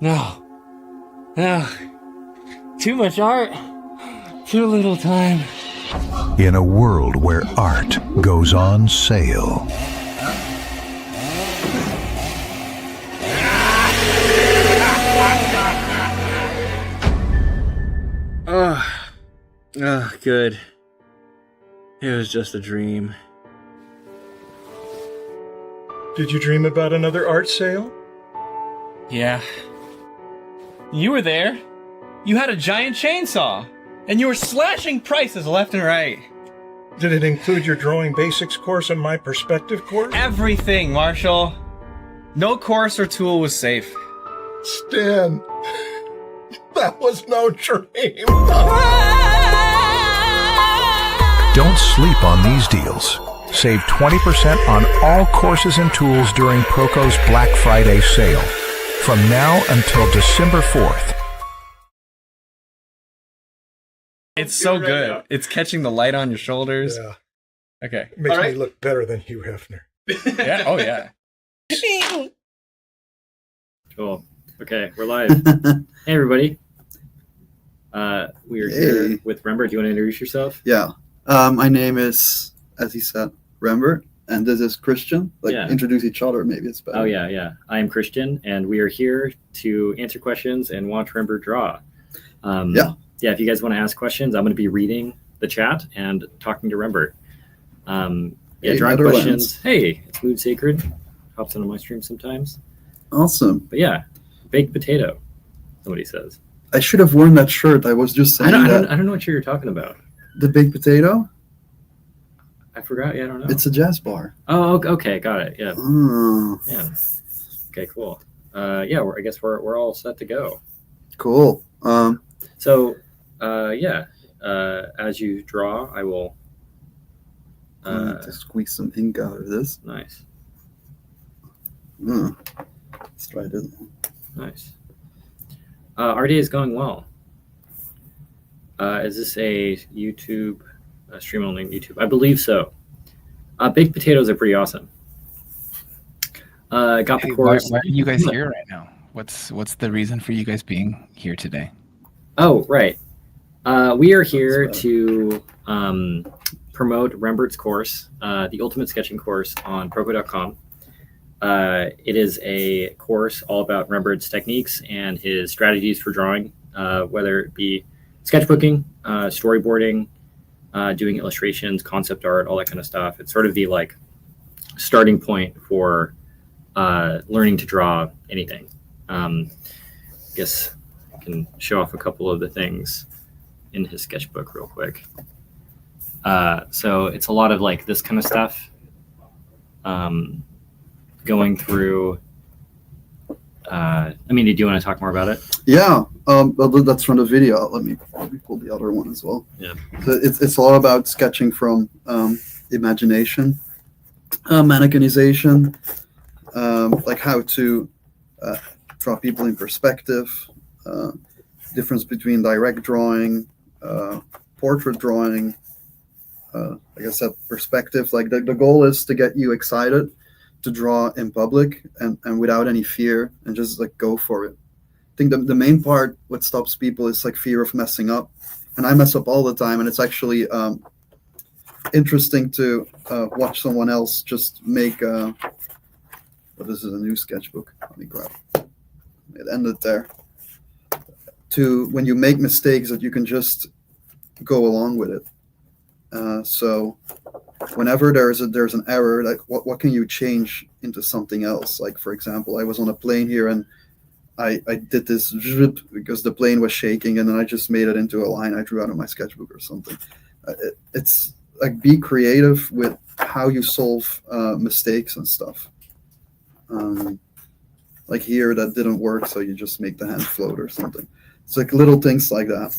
No. No. Too much art. Too little time. In a world where art goes on sale. Good. It was just a dream. Did you dream about another art sale? Yeah. You were there. You had a giant chainsaw, and you were slashing prices left and right. Did it include your drawing basics course and my perspective course? Everything, Marshall. No course or tool was safe. Stan, that was no dream. Don't sleep on these deals. Save 20% on all courses and tools during Proko's Black Friday sale. From now until December 4th. It's so good. It's catching the light on your shoulders. Yeah. Okay. It makes All me right. look better than Hugh Hefner. Yeah. Oh, yeah. Cool. Okay, we're live. Hey, everybody. We are here with Rembert. Do you want to introduce yourself? Yeah. My name is, as he said, Rembert, and this is Christian. Introduce each other, maybe it's better. Oh, yeah. I am Christian, and we are here to answer questions and watch Rembert draw. Yeah, if you guys want to ask questions, I'm going to be reading the chat and talking to Rembert. Drawing questions. Hey, it's Mood Sacred. Hops onto my stream sometimes. Awesome. But yeah, baked potato, somebody says. I should have worn that shirt. I was just saying I don't know what you're talking about. The baked potato? I forgot. Yeah, I don't know. It's a jazz bar. Oh, okay. Got it. Yeah. Oh. Yeah. Okay, cool. I guess we're all set to go. Cool. As you draw, I will to squeeze some ink out of this. Nice. Let's try this. Nice. Our day is going well. Is this a YouTube stream only on YouTube? I believe so. Baked potatoes are pretty awesome. Got the course. Why are you guys here right now? What's the reason for you guys being here today? Oh, right. We are here to promote Rembert's course, the Ultimate Sketching course on Proko.com. It is a course all about Rembert's techniques and his strategies for drawing, whether it be sketchbooking, storyboarding, doing illustrations, concept art, all that kind of stuff. It's sort of the starting point for learning to draw anything. I guess I can show off a couple of the things in his sketchbook real quick. So it's a lot of this kind of stuff. Going through. Did you want to talk more about it? Yeah, that's from the video. Let me pull the other one as well. Yeah. So it's all about sketching from imagination, mannequinization, how to draw people in perspective, difference between direct drawing, portrait drawing, like I said, perspective. The goal is to get you excited to draw in public and without any fear and just go for it. I think the main part what stops people is fear of messing up, and I mess up all the time, and it's actually interesting to watch someone else just make this is a new sketchbook. Let me grab it. It ended there. To when you make mistakes that you can just go along with it. So whenever there's an error, what can you change into something else? For example, I was on a plane here and I did this because the plane was shaking, and then I just made it into a line I drew out of my sketchbook or something. It's be creative with how you solve mistakes and stuff. Here that didn't work, so you just make the hand float or something. It's little things like that.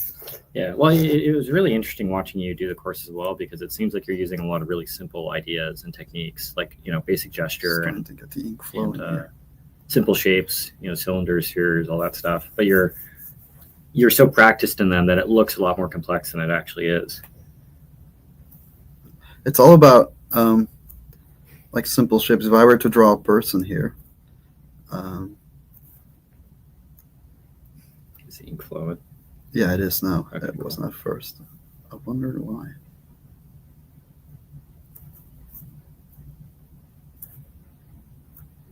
Yeah, well, it was really interesting watching you do the course as well, because it seems like you're using a lot of really simple ideas and techniques, basic gesture and to get the ink flowing here. Simple shapes, cylinders, spheres, all that stuff. But you're so practiced in them that it looks a lot more complex than it actually is. It's all about simple shapes. If I were to draw a person here, Is the ink flowing? Yeah, it is now. Okay, It wasn't at first. I wondered why.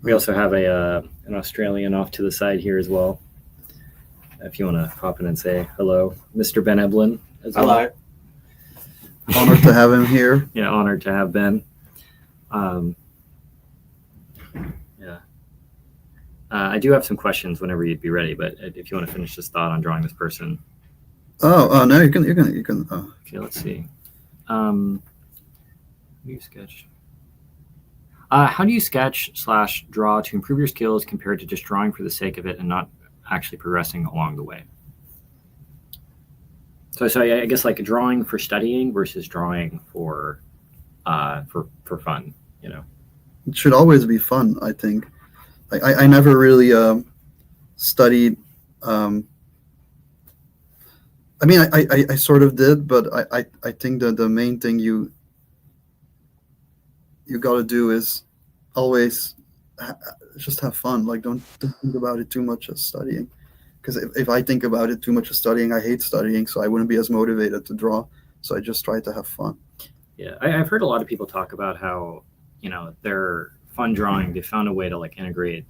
We also have an Australian off to the side here as well. If you want to hop in and say hello, Mr. Ben Eblin as well. Hello. Honored to have him here. Yeah, honored to have Ben. Yeah. I do have some questions whenever you'd be ready, but if you want to finish this thought on drawing this person. Oh, no, you can. Okay, let's see. You sketch. How do you sketch/draw to improve your skills compared to just drawing for the sake of it and not actually progressing along the way? So I guess like drawing for studying versus drawing for fun, you know. It should always be fun, I think. I never really studied. I mean, I sort of did, but I think that the main thing you got to do is always just have fun. Like, don't think about it too much as studying. Because if I think about it too much as studying, I hate studying, so I wouldn't be as motivated to draw. So I just try to have fun. Yeah, I've heard a lot of people talk about how, you know, they're fun drawing. They found a way to like integrate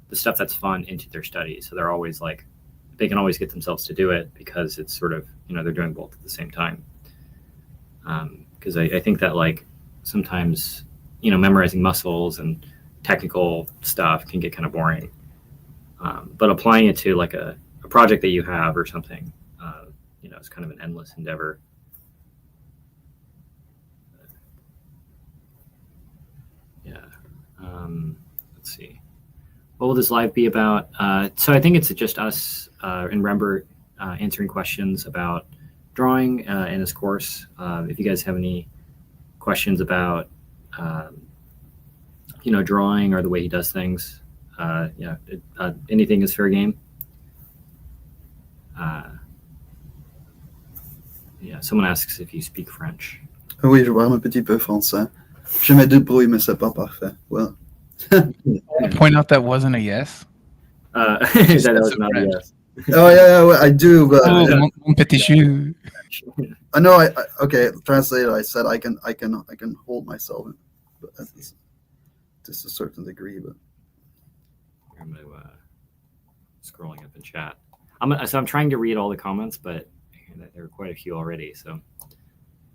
the stuff that's fun into their study. So they're always like, they can always get themselves to do it because it's sort of, you know, they're doing both at the same time. Because I think that like sometimes, you know, memorizing muscles and technical stuff can get kind of boring. But applying it to like a project that you have or something, you know, it's kind of an endless endeavor. Yeah. Let's see. What will this live be about? So I think it's just us and Rembert answering questions about drawing in this course. If you guys have any questions about, you know, drawing or the way he does things, yeah, anything is fair game. Yeah, someone asks if you speak French. Oui, je parle un petit peu français. Je me débrouille, mais c'est pas parfait. Well. Point out that wasn't a yes. That was not a yes. Oh yeah, well, I do, but Oh, mon petit chou. I know. Okay. Translated, I said I can hold myself, but to a certain degree. But I'm gonna, scrolling up in chat. I'm trying to read all the comments, but there are quite a few already. So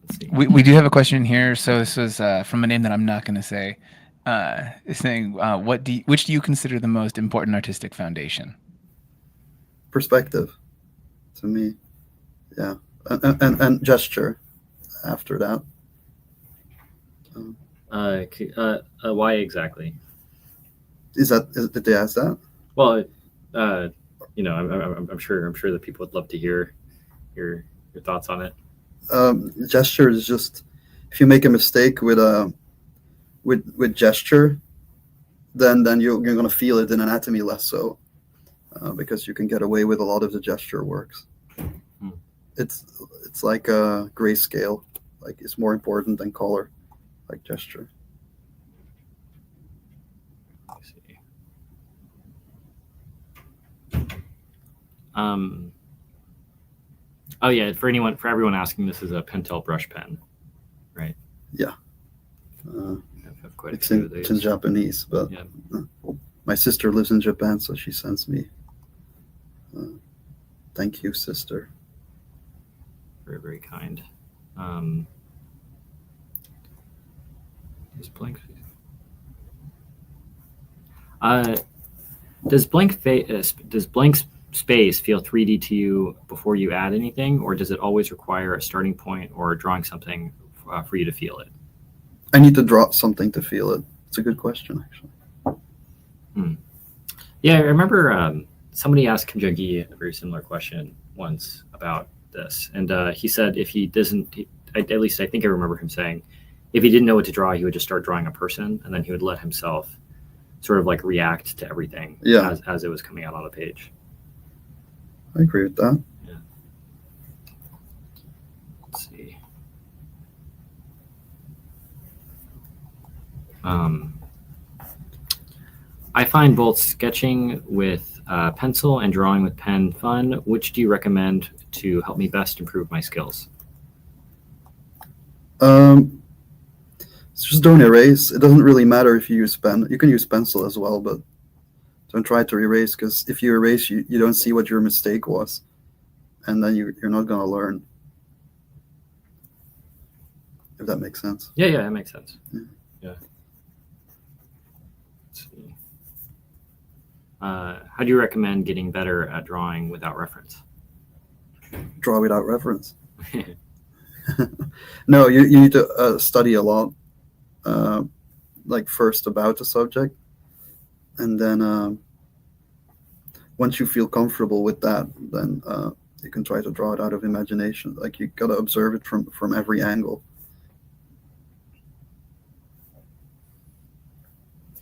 let's see. We do have a question here. So this was from a name that I'm not going to say. It's saying, which do you consider the most important artistic foundation? perspective, to me, yeah, and gesture after that. Why exactly? Did they ask that? Well, you know, I'm sure that people would love to hear your thoughts on it. Gesture is just, if you make a mistake with gesture, then you're going to feel it in anatomy less so, because you can get away with a lot of the gesture works. It's like a grayscale, like it's more important than color, like gesture. Let's see. Oh yeah, for everyone asking, this is a Pentel brush pen, right? Yeah. I've quite It's a few of it's in these. Japanese, but Yeah. My sister lives in Japan, so she sends me. Thank you, sister. Very, very kind. Is blank. Does blank space feel 3D to you before you add anything, or does it always require a starting point or drawing something for you to feel it? I need to draw something to feel it. It's a good question, actually. Yeah, I remember somebody asked Kim Jung-gi a very similar question once about this, and he said if he doesn't, at least I think I remember him saying, if he didn't know what to draw, he would just start drawing a person, and then he would let himself sort of like react to everything as it was coming out on the page. I agree with that. Yeah. Let's see. I find both sketching with pencil and drawing with pen fun. Which do you recommend to help me best improve my skills? Just don't erase. It doesn't really matter if you use pen. You can use pencil as well, but don't try to erase, because if you erase, you don't see what your mistake was, and then you're not going to learn. If that makes sense. Yeah, that makes sense. Yeah. Let's see. How do you recommend getting better at drawing without reference? Draw without reference. No, you need to study a lot, like first about the subject, and then once you feel comfortable with that, then you can try to draw it out of imagination. Like, you gotta observe it from every angle.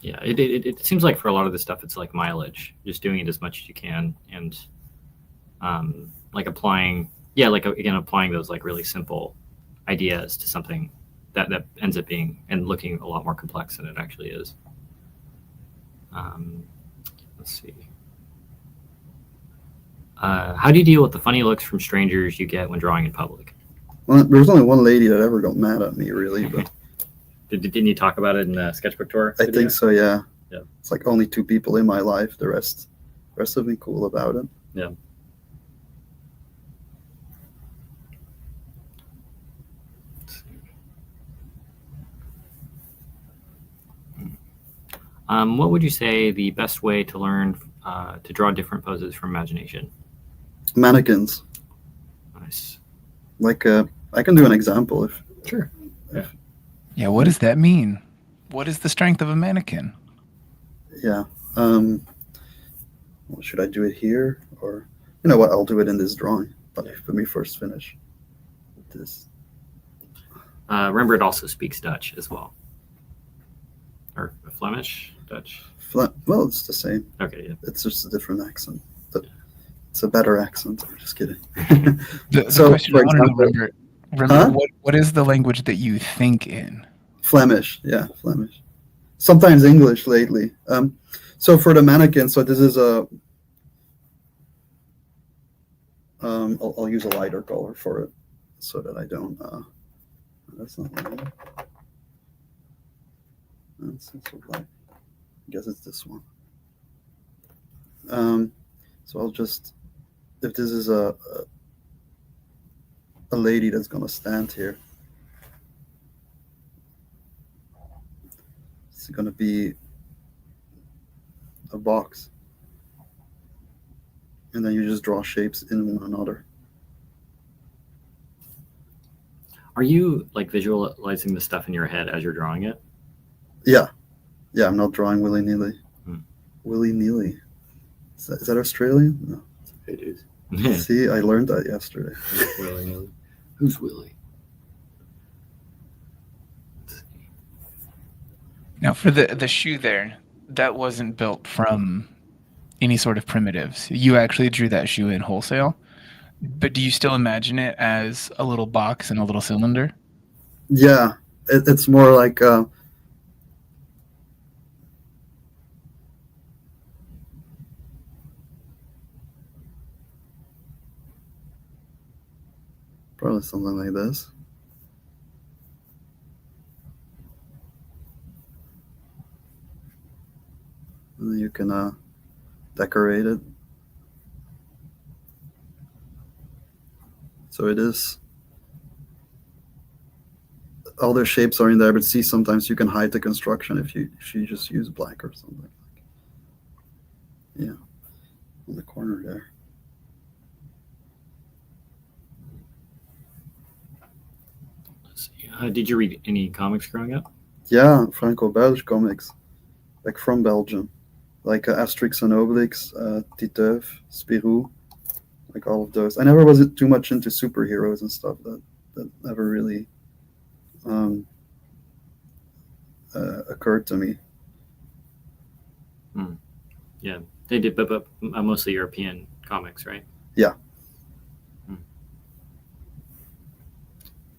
Yeah, it seems like for a lot of this stuff, it's like mileage, just doing it as much as you can, and like applying those like really simple ideas to something that ends up being and looking a lot more complex than it actually is. Let's see. How do you deal with the funny looks from strangers you get when drawing in public? Well, there was only one lady that ever got mad at me, really, but Didn't you talk about it in the sketchbook tour? I think so, yeah. Yeah. It's like only 2 people in my life. The rest have been cool about it. Yeah. What would you say the best way to learn to draw different poses from imagination? Mannequins. Nice. Like, I can do an example if. Sure. Yeah, what does that mean? What is the strength of a mannequin? Yeah. Well, should I do it here, or you know what? I'll do it in this drawing. But let me first finish this. Rembert also speaks Dutch as well, or Flemish, Dutch. Well, it's the same. Okay, yeah. It's just a different accent. It's a better accent. I'm just kidding. The So, question for I want to know, example- Rembert, what is the language that you think in? Flemish, yeah, Flemish. Sometimes English lately. So for the mannequin, so this is a. I'll use a lighter color for it, so that I don't. That's not light. That's so black. I guess it's this one. So I'll just, if this is a lady that's gonna stand here, it's gonna be a box, and then you just draw shapes in one another. Are you like visualizing the stuff in your head as you're drawing it? Yeah, I'm not drawing willy-nilly. Hmm. Willy-nilly. Is that Australian? No. It is. See, I learned that yesterday. Who's Willie? Now, for the shoe there, that wasn't built from any sort of primitives. You actually drew that shoe in wholesale, but do you still imagine it as a little box and a little cylinder? Yeah, it's more like probably something like this. And then you can decorate it. So it is. All their shapes are in there, but see, sometimes you can hide the construction if you just use black or something. Yeah, on the corner there. Let's see. Did you read any comics growing up? Yeah, Franco-Belge comics, like from Belgium, like Asterix and Obelix, Titeuf, Spirou, like all of those. I never was too much into superheroes and stuff. That never really occurred to me. Yeah, they did, but mostly European comics, right? Yeah.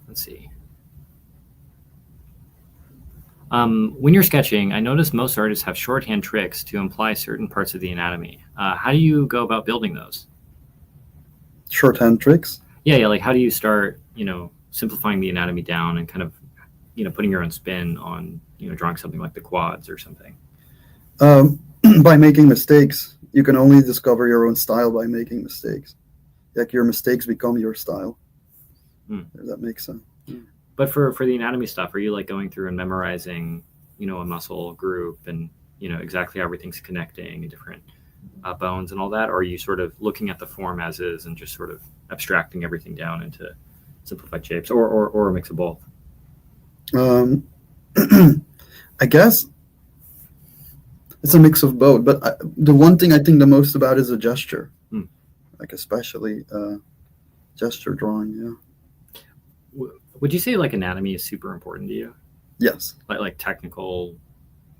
Let's see. When you're sketching, I notice most artists have shorthand tricks to imply certain parts of the anatomy. How do you go about building those? Shorthand tricks. Yeah. Like, how do you start, simplifying the anatomy down and kind of, putting your own spin on, drawing something like the quads or something? By making mistakes. You can only discover your own style by making mistakes. Like, your mistakes become your style. If that makes sense. But for the anatomy stuff, are you like going through and memorizing, a muscle group and, exactly how everything's connecting and different bones and all that? Or are you sort of looking at the form as is and just sort of abstracting everything down into simplified shapes, or a mix of both? I guess it's a mix of both. But the one thing I think the most about is a gesture, like especially gesture drawing. Yeah. Would you say like anatomy is super important to you? Yes. Like technical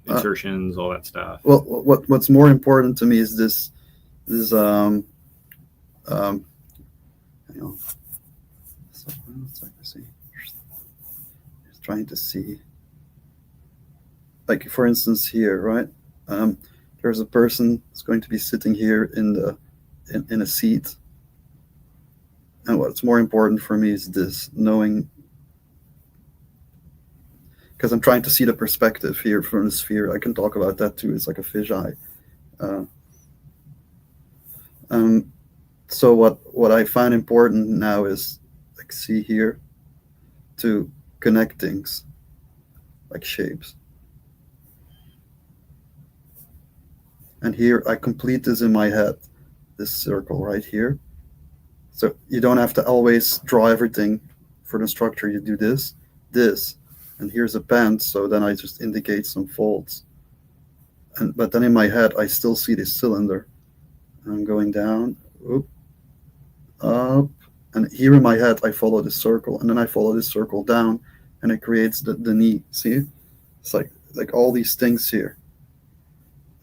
insertions, all that stuff. Well, what's more important to me is this hang on. So, let's see. Just trying to see. Like, for instance, here, right? There's a person that's going to be sitting here in a seat. And what's more important for me is this, knowing, because I'm trying to see the perspective here from the sphere. I can talk about that too. It's like a fisheye. So what I find important now is, like, see here, to connect things, like shapes. And here I complete this in my head, this circle right here. So you don't have to always draw everything for the structure. You do this, and here's a bend, so then I just indicate some folds. But then in my head, I still see this cylinder. I'm going down, up, and here in my head, I follow this circle, and then I follow this circle down, and it creates the knee. See? It's like all these things here.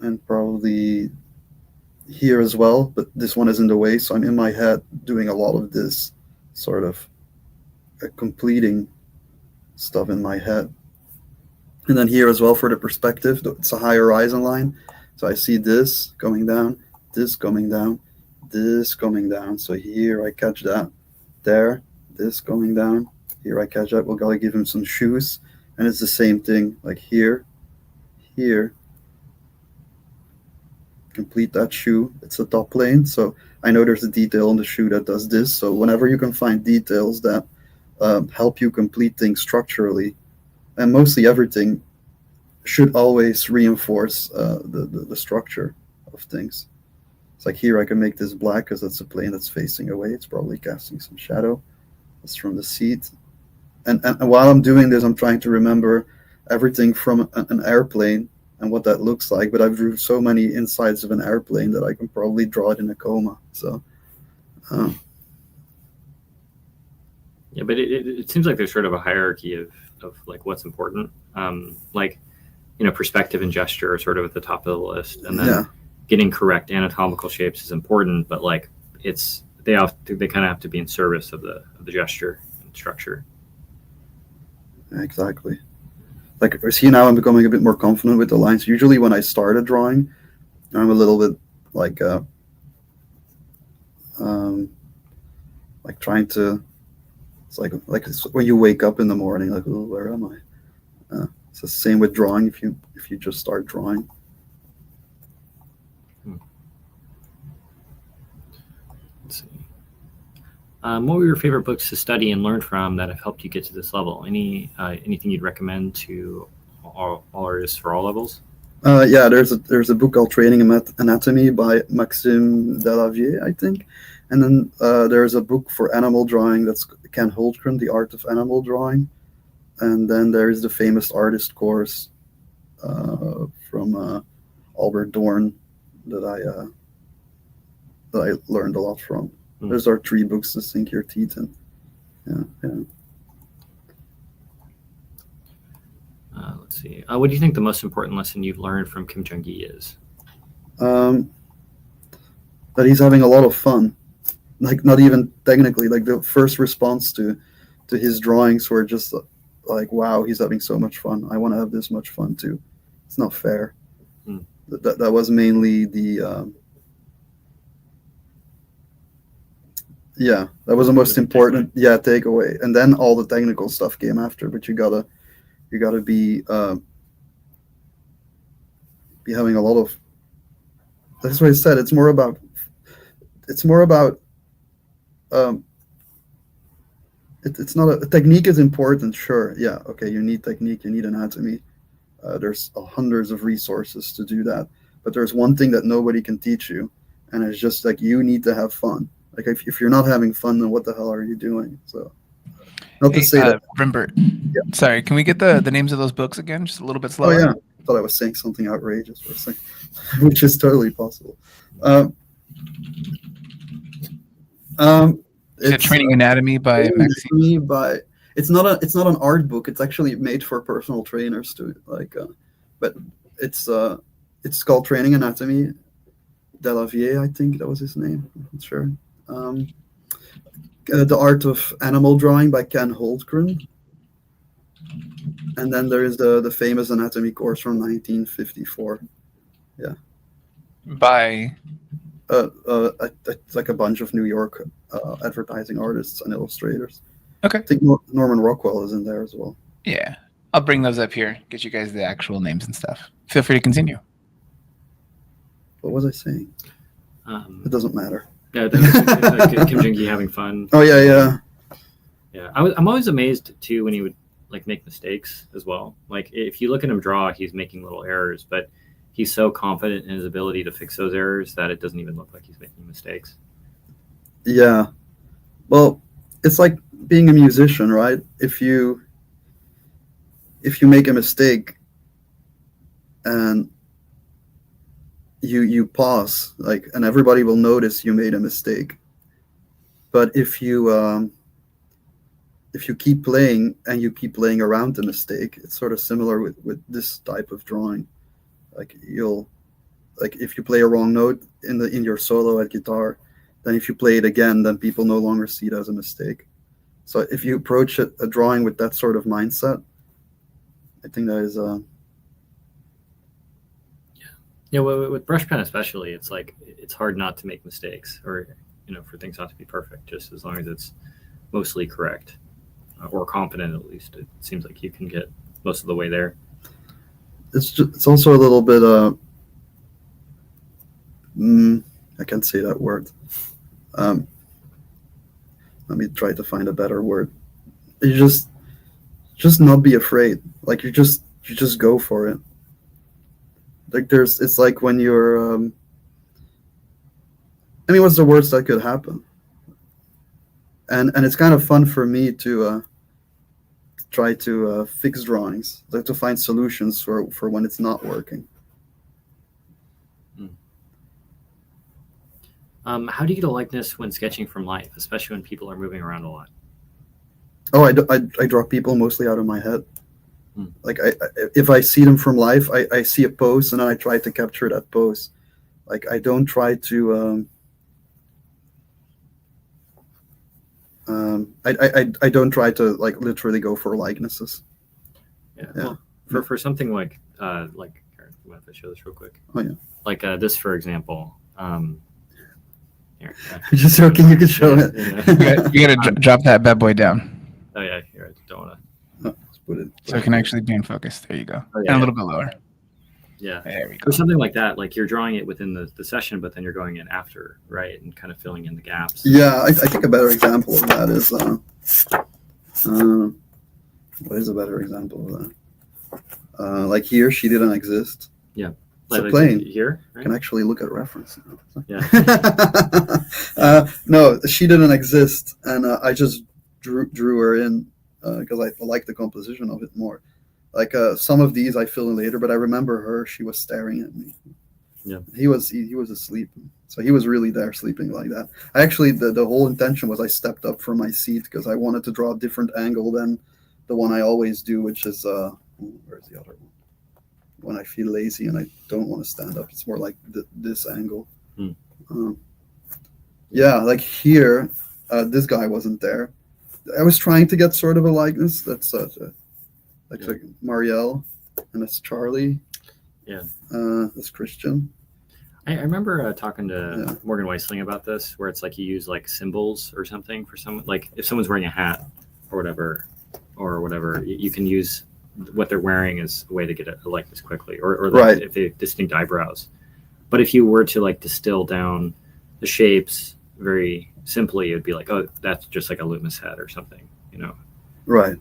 And probably here as well, but this one is in the way, so I'm in my head doing a lot of this sort of completing stuff in my head. And then here as well, for the perspective, it's a high horizon line, so I see this going down, this coming down, this coming down. So here I catch that, there, this going down, here I catch that. We'll gotta give him some shoes, and it's the same thing, like here, complete that shoe. It's a top plane, so I know there's a detail on the shoe that does this. So whenever you can find details that help you complete things structurally, and mostly everything should always reinforce the structure of things. It's like here I can make this black because that's a plane that's facing away. It's probably casting some shadow. It's from the seat. And while I'm doing this, I'm trying to remember everything from an airplane and what that looks like, but I've drew so many insides of an airplane that I can probably draw it in a coma. So yeah, but it seems like there's sort of a hierarchy of like what's important. Like, perspective and gesture are sort of at the top of the list, and then getting correct anatomical shapes is important, but like they kind of have to be in service of the gesture and structure. Exactly. Like, see, now I'm becoming a bit more confident with the lines. Usually when I start a drawing, I'm a little bit like trying to, it's like it's when you wake up in the morning, like, oh, where am I? It's the same with drawing. If you just start drawing. Let's see. What were your favorite books to study and learn from that have helped you get to this level? Anything you'd recommend to all artists for all levels? Yeah, there's a book called Training Anatomy by Maxime Delavier, I think. And then there's a book for animal drawing that's Ken Holtgren, The Art of Animal Drawing. And then there's the famous artist course from Albert Dorn that I learned a lot from. Those are 3 books to sink your teeth in. Yeah. Let's see. What do you think the most important lesson you've learned from Kim Jung-gi is? That he's having a lot of fun. Like, not even technically. Like, the first response to his drawings were just like, wow, he's having so much fun. I want to have this much fun too. It's not fair. That was mainly the that was the most important takeaway. And then all the technical stuff came after, but you gotta be having a lot of, that's what I said, it's more about it's not a technique is important, sure, yeah, okay, you need technique, you need anatomy, there's hundreds of resources to do that, but there's one thing that nobody can teach you, and it's just like, you need to have fun. Like, if you're not having fun, then what the hell are you doing? So, not to say that. Rembert, sorry, can we get the names of those books again, just a little bit slower? Oh yeah, I thought I was saying something outrageous for a second, which is totally possible. It's Training Anatomy by Maxine. It's not an art book. It's actually made for personal trainers too. Like, but it's called Training Anatomy. Delavier, I think that was his name. I'm not sure. The Art of Animal Drawing by Ken Holtgren. And then there is the famous anatomy course from 1954. Yeah. By? It's like a bunch of New York advertising artists and illustrators. Okay. I think Norman Rockwell is in there as well. Yeah. I'll bring those up here, get you guys the actual names and stuff. Feel free to continue. What was I saying? It doesn't matter. Yeah, Kim Jong-gi having fun. Oh yeah. I'm always amazed too when he would like make mistakes as well. Like if you look at him draw, he's making little errors, but he's so confident in his ability to fix those errors that it doesn't even look like he's making mistakes. Yeah. Well, it's like being a musician, right? If you make a mistake and you pause, like, and everybody will notice you made a mistake. But if you keep playing and you keep playing around the mistake, it's sort of similar with this type of drawing. Like if you play a wrong note in your solo at guitar, then if you play it again, then people no longer see it as a mistake. So if you approach a drawing with that sort of mindset, I think that is Yeah, well, with brush pen especially, it's like it's hard not to make mistakes, or for things not to be perfect. Just as long as it's mostly correct or competent, at least it seems like you can get most of the way there. It's also a little bit I can't say that word. Let me try to find a better word. You just not be afraid. Like you just go for it. Like it's like when you're what's the worst that could happen? And it's kind of fun for me to try to fix drawings, like to find solutions for when it's not working. How do you get a likeness when sketching from life, especially when people are moving around a lot? Oh, I draw people mostly out of my head. Like if I see them from life, I see a pose and then I try to capture that pose. Like I don't try to I don't try to like literally go for likenesses. Yeah. Well, for something like here, you want to show this real quick? Oh yeah. Like this, for example. Here, just joking. You can show it. You gotta drop that bad boy down. Oh yeah, here, I don't want to. Put it so it can actually be in focus. There you go. Oh, yeah, and a little bit lower. Yeah. There we go. Or something like that. Like you're drawing it within the session, but then you're going in after, right? And kind of filling in the gaps. Yeah, I think a better example of that is what is a better example of that? Like here, she didn't exist. Yeah. It's a plane. Here, right? Can actually look at reference. Yeah. No, she didn't exist, and I just drew her in because I like the composition of it more. Like some of these I fill in later, but I remember her. She was staring at me. Yeah. He was asleep, so he was really there sleeping like that. I actually the whole intention was I stepped up from my seat because I wanted to draw a different angle than the one I always do, which is where's the other one? When I feel lazy and I don't want to stand up, it's more like this angle. Yeah, like here, this guy wasn't there. I was trying to get sort of a likeness. That's like Marielle, and that's Charlie. Yeah. That's Christian. I remember talking to Morgan Weisling about this, where it's like you use like symbols or something for someone. Like if someone's wearing a hat or whatever, you can use what they're wearing as a way to get a likeness quickly, or like if they have distinct eyebrows. But if you were to like distill down the shapes very simply, it'd be like, oh, that's just like a Loomis head or something, you know? Right.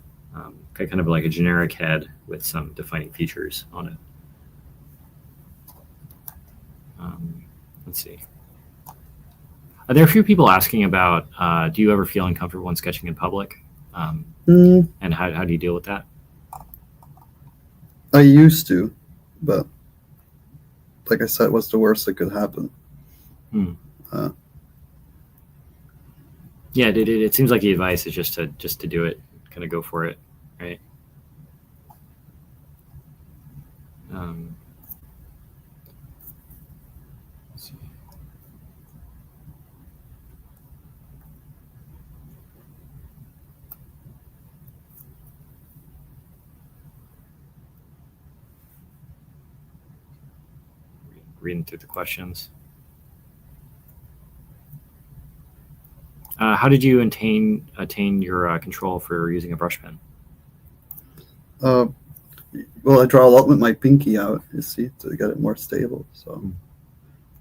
Kind of like a generic head with some defining features on it. Let's see. There are a few people asking about, do you ever feel uncomfortable when sketching in public? And how do you deal with that? I used to, but like I said, what's the worst that could happen? Yeah, it seems like the advice is just to do it, kind of go for it, right? Let's see. Reading through the questions. How did you attain your control for using a brush pen? Well, I draw a lot with my pinky out, you see, to get it more stable. So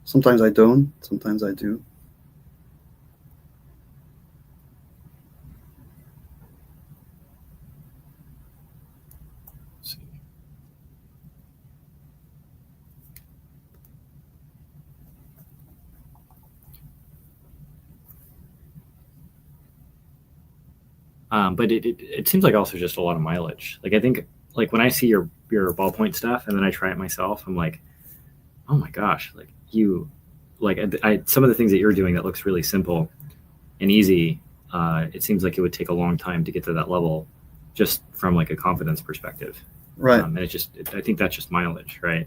sometimes I don't, sometimes I do. Let's see. But it seems like also just a lot of mileage. Like I think like when I see your ballpoint stuff and then I try it myself, I'm like, oh my gosh, like you, like some of the things that you're doing that looks really simple and easy. It seems like it would take a long time to get to that level, just from like a confidence perspective. Right. And I think that's just mileage, right?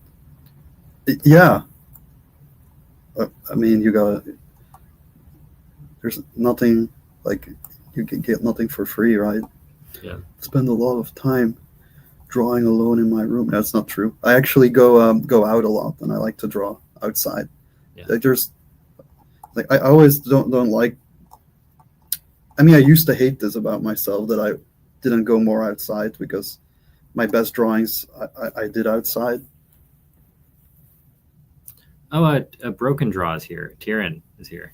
Yeah. I mean, there's nothing like. You can get nothing for free, right? Yeah. Spend a lot of time drawing alone in my room. That's not true. I actually go out a lot, and I like to draw outside. Yeah. I always don't like. I mean, I used to hate this about myself, that I didn't go more outside, because my best drawings I did outside. Oh, a broken draw is here. Tyrion is here.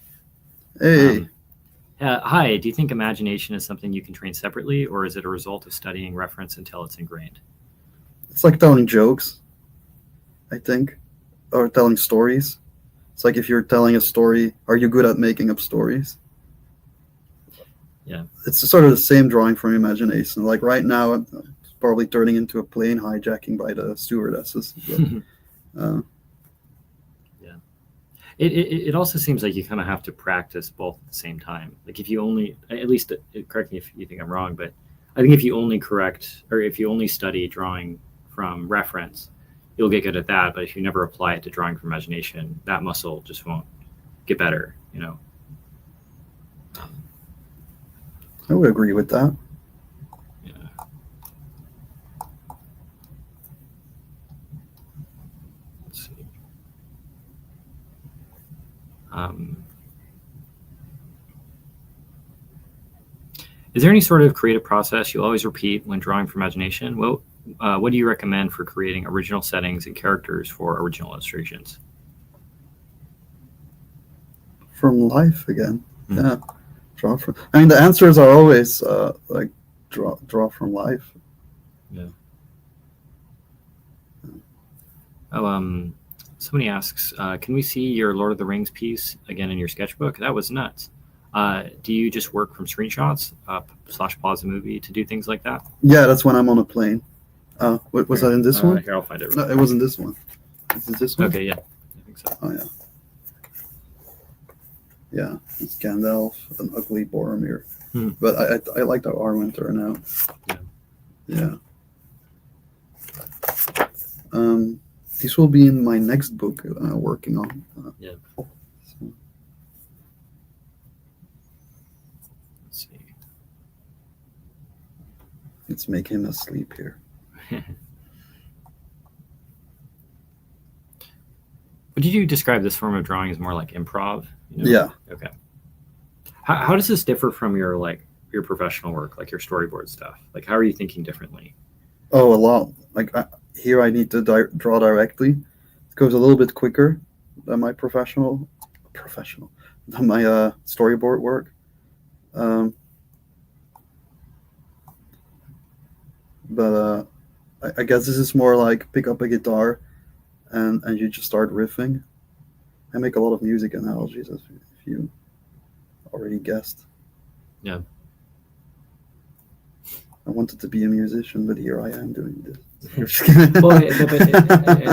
Hey. Hi, do you think imagination is something you can train separately, or is it a result of studying reference until it's ingrained? It's like telling jokes, I think, or telling stories. It's like if you're telling a story, are you good at making up stories? Yeah. It's sort of the same drawing from imagination. Like right now, it's probably turning into a plane hijacking by the stewardesses. But, It also seems like you kind of have to practice both at the same time. Like if you only, at least correct me if you think I'm wrong, but I think if you only study drawing from reference, you'll get good at that. But if you never apply it to drawing from imagination, that muscle just won't get better, you know? I would agree with that. Yeah. Let's see. Is there any sort of creative process you always repeat when drawing from imagination? Well, what do you recommend for creating original settings and characters for original illustrations? From life again. Yeah. Draw from. I mean, the answers are always like draw from life. Yeah. Oh, somebody asks, can we see your Lord of the Rings piece again in your sketchbook? That was nuts. Do you just work from screenshots / pause the movie to do things like that? Yeah, that's when I'm on a plane. Was that in this one? Here, I'll find it. No, it wasn't this one. Is it this one? Okay, yeah, I think so. Oh, yeah. Yeah, it's Gandalf, an ugly Boromir. But I like how Arwen turned out. Yeah. These will be in my next book working on. Yeah. Let's see. Let's make him asleep here. Would you describe this form of drawing as more like improv? Yeah. Okay. How does this differ from your your professional work, like your storyboard stuff? Like, how are you thinking differently? Oh, a lot. Like here, I need to draw directly. It goes a little bit quicker than my than my storyboard work. But I guess this is more like pick up a guitar and you just start riffing. I make a lot of music analogies, if you already guessed. Yeah. I wanted to be a musician, but here I am doing this. Well, but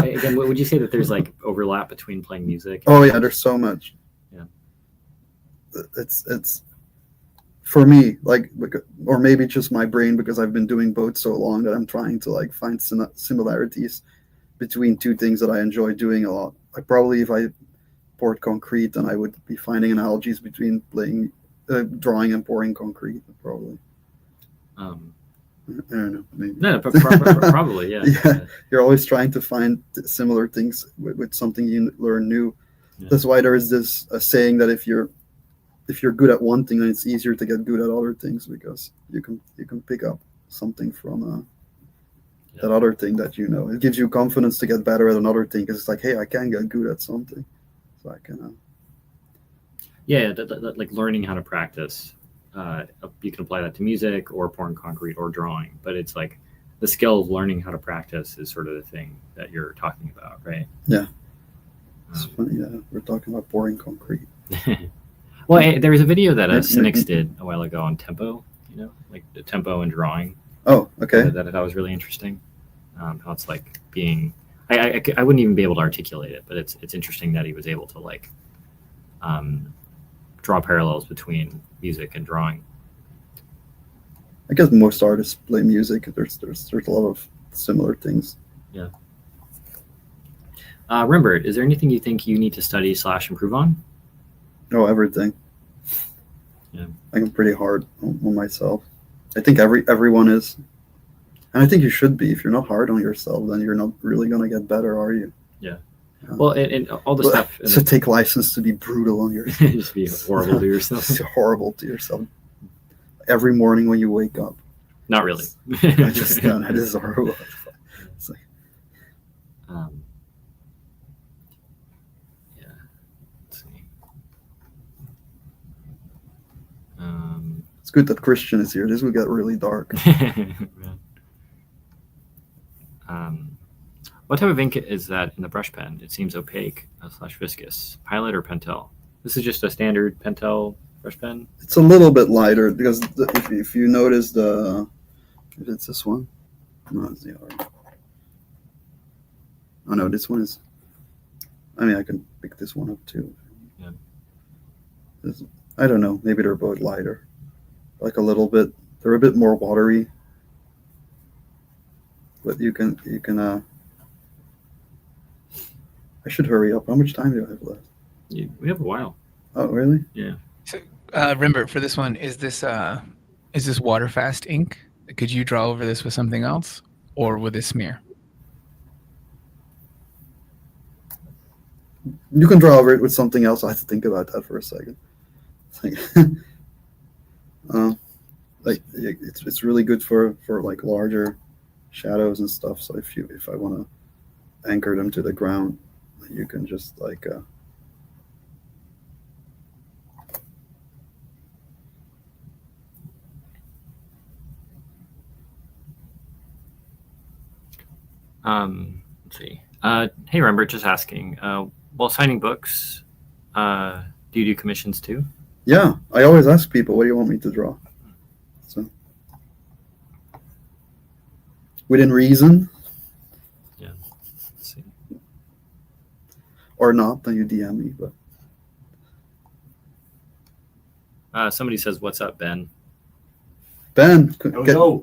again, would you say that there's like overlap between playing music? Oh yeah, there's so much. Yeah. It's for me, like, or maybe just my brain, because I've been doing both so long that I'm trying to like find similarities between two things that I enjoy doing a lot. Like probably if I poured concrete, then I would be finding analogies between drawing and pouring concrete, probably. I don't know. Maybe. No, probably, yeah. Yeah. You're always trying to find similar things with something you learn new. Yeah. That's why there is this saying that if you're good at one thing, then it's easier to get good at other things, because you can pick up something from that other thing that you know. It gives you confidence to get better at another thing, because it's like, hey, I can get good at something, so I can. Yeah, like learning how to practice. You can apply that to music or pouring concrete or drawing, but it's like the skill of learning how to practice is sort of the thing that you're talking about, right? Yeah. It's funny. Yeah, we're talking about pouring concrete. Well, there was a video that Cynics did a while ago on tempo, like the tempo and drawing. Oh, okay. That I thought was really interesting. How it's like being, I wouldn't even be able to articulate it, but it's interesting that he was able to like draw parallels between music and drawing. I guess most artists play music. There's a lot of similar things. Yeah. Rembert, is there anything you think you need to study / improve on? Oh, everything. Yeah. I'm pretty hard on myself. I think everyone is. And I think you should be. If you're not hard on yourself, then you're not really going to get better, are you? Yeah. Well, and all the stuff. So take license to be brutal on yourself. Just be horrible to yourself. Just horrible to yourself. Every morning when you wake up. Not really. I just it is horrible. It's like, yeah. Let's see. It's good that Christian is here. This will get really dark. What type of ink is that in the brush pen? It seems opaque / viscous. Pilot or Pentel? This is just a standard Pentel brush pen? It's a little bit lighter, because if you notice if it's this one. No, it's the other. Oh no, this one is. I mean, I can pick this one up too. Yeah. I don't know. Maybe they're both lighter, like a little bit. They're a bit more watery, but you can. I should hurry up. How much time do I have left? We have a while. Oh, really? Yeah. So, Rembert, for this one, is this water fast ink? Could you draw over this with something else, or with a smear? You can draw over it with something else. I have to think about that for a second. It's really good for like larger shadows and stuff. So if I want to anchor them to the ground, you can just like. Let's see. Hey, Rembert, just asking. While signing books, do you do commissions too? Yeah, I always ask people, what do you want me to draw? So, within reason. Yeah. Let's see. Or not, then you DM me. But Somebody says, "What's up, Ben?" Ben,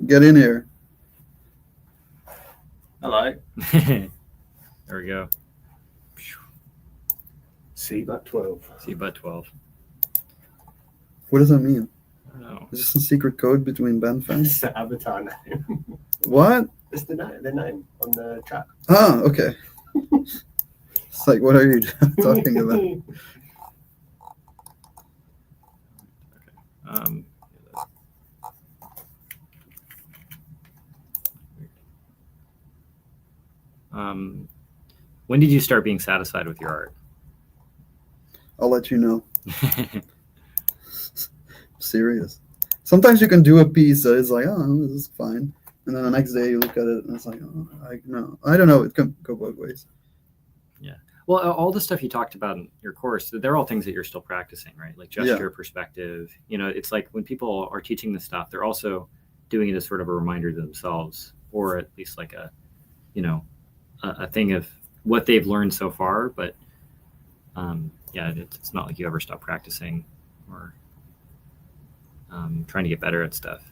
get in here. Hello. There we go. C-but-12. C-but-12. What does that mean? I don't know. Is this a secret code between Ben fans? It's the avatar name. What? It's the name on the track. Ah, okay. It's like, what are you talking about? Um, when did you start being satisfied with your art? I'll let you know. Serious. Sometimes you can do a piece that is like, oh, this is fine. And then the next day you look at it and it's like, oh, no. I don't know. It can go both ways. Yeah. Well, all the stuff you talked about in your course, they're all things that you're still practicing, right? Like gesture, perspective. You know, it's like when people are teaching this stuff, they're also doing it as sort of a reminder to themselves, or at least like a, you know, a thing of what they've learned so far. But yeah, it's not like you ever stop practicing or trying to get better at stuff.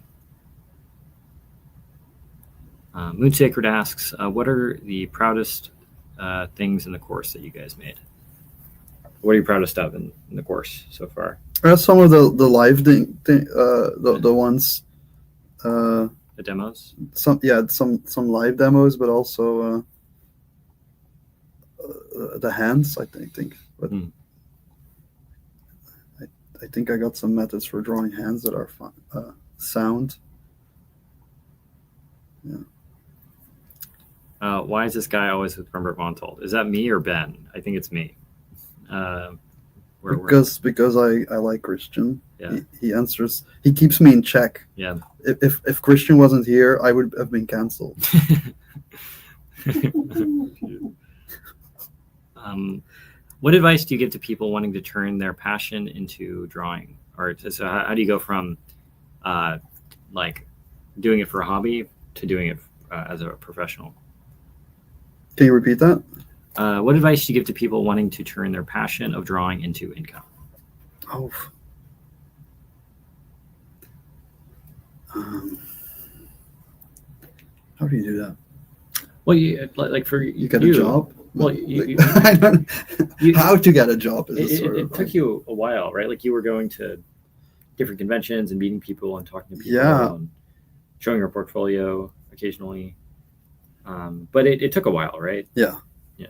Moon Sacred asks, what are the proudest things in the course that you guys made? What are you proudest of in the course so far? Some of the live the ones. The demos? Some live demos, but also the hands, I think. But I think I got some methods for drawing hands that are fun. Sound. Yeah. Why is this guy always with Rembert Montald? Is that me or Ben? I think it's me. Because I like Christian. Yeah. He answers. He keeps me in check. Yeah. If Christian wasn't here, I would have been canceled. What advice do you give to people wanting to turn their passion into drawing? Or so how do you go from like doing it for a hobby to doing it as a professional? Can you repeat that? What advice do you give to people wanting to turn their passion of drawing into income? Oh. How do you do that? Well, like for you get a job. Well, I don't. How to get a job is it took you a while, right? Like you were going to different conventions and meeting people and talking to people, and showing your portfolio occasionally. But it took a while, right? Yeah. Yeah.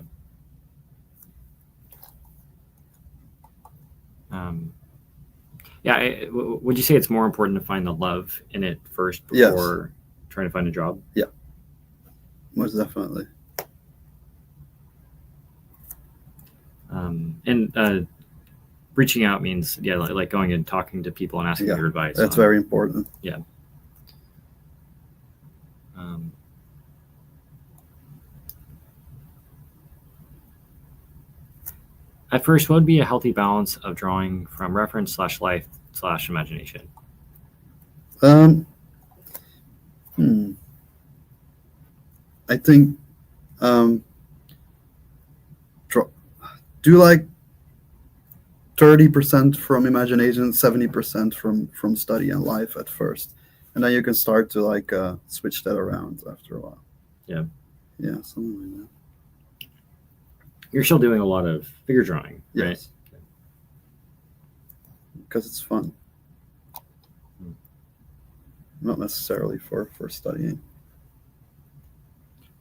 Would you say it's more important to find the love in it first before trying to find a job? Yeah. Most definitely. And reaching out means, like going and talking to people and asking your advice. That's very important. Yeah. At first, what would be a healthy balance of drawing from reference / life / imagination? I think do like 30% from imagination, 70% from study and life at first, and then you can start to like switch that around after a while. Yeah. Yeah, something like that. You're still doing a lot of figure drawing, right? Yes. Because it's fun. Not necessarily for studying.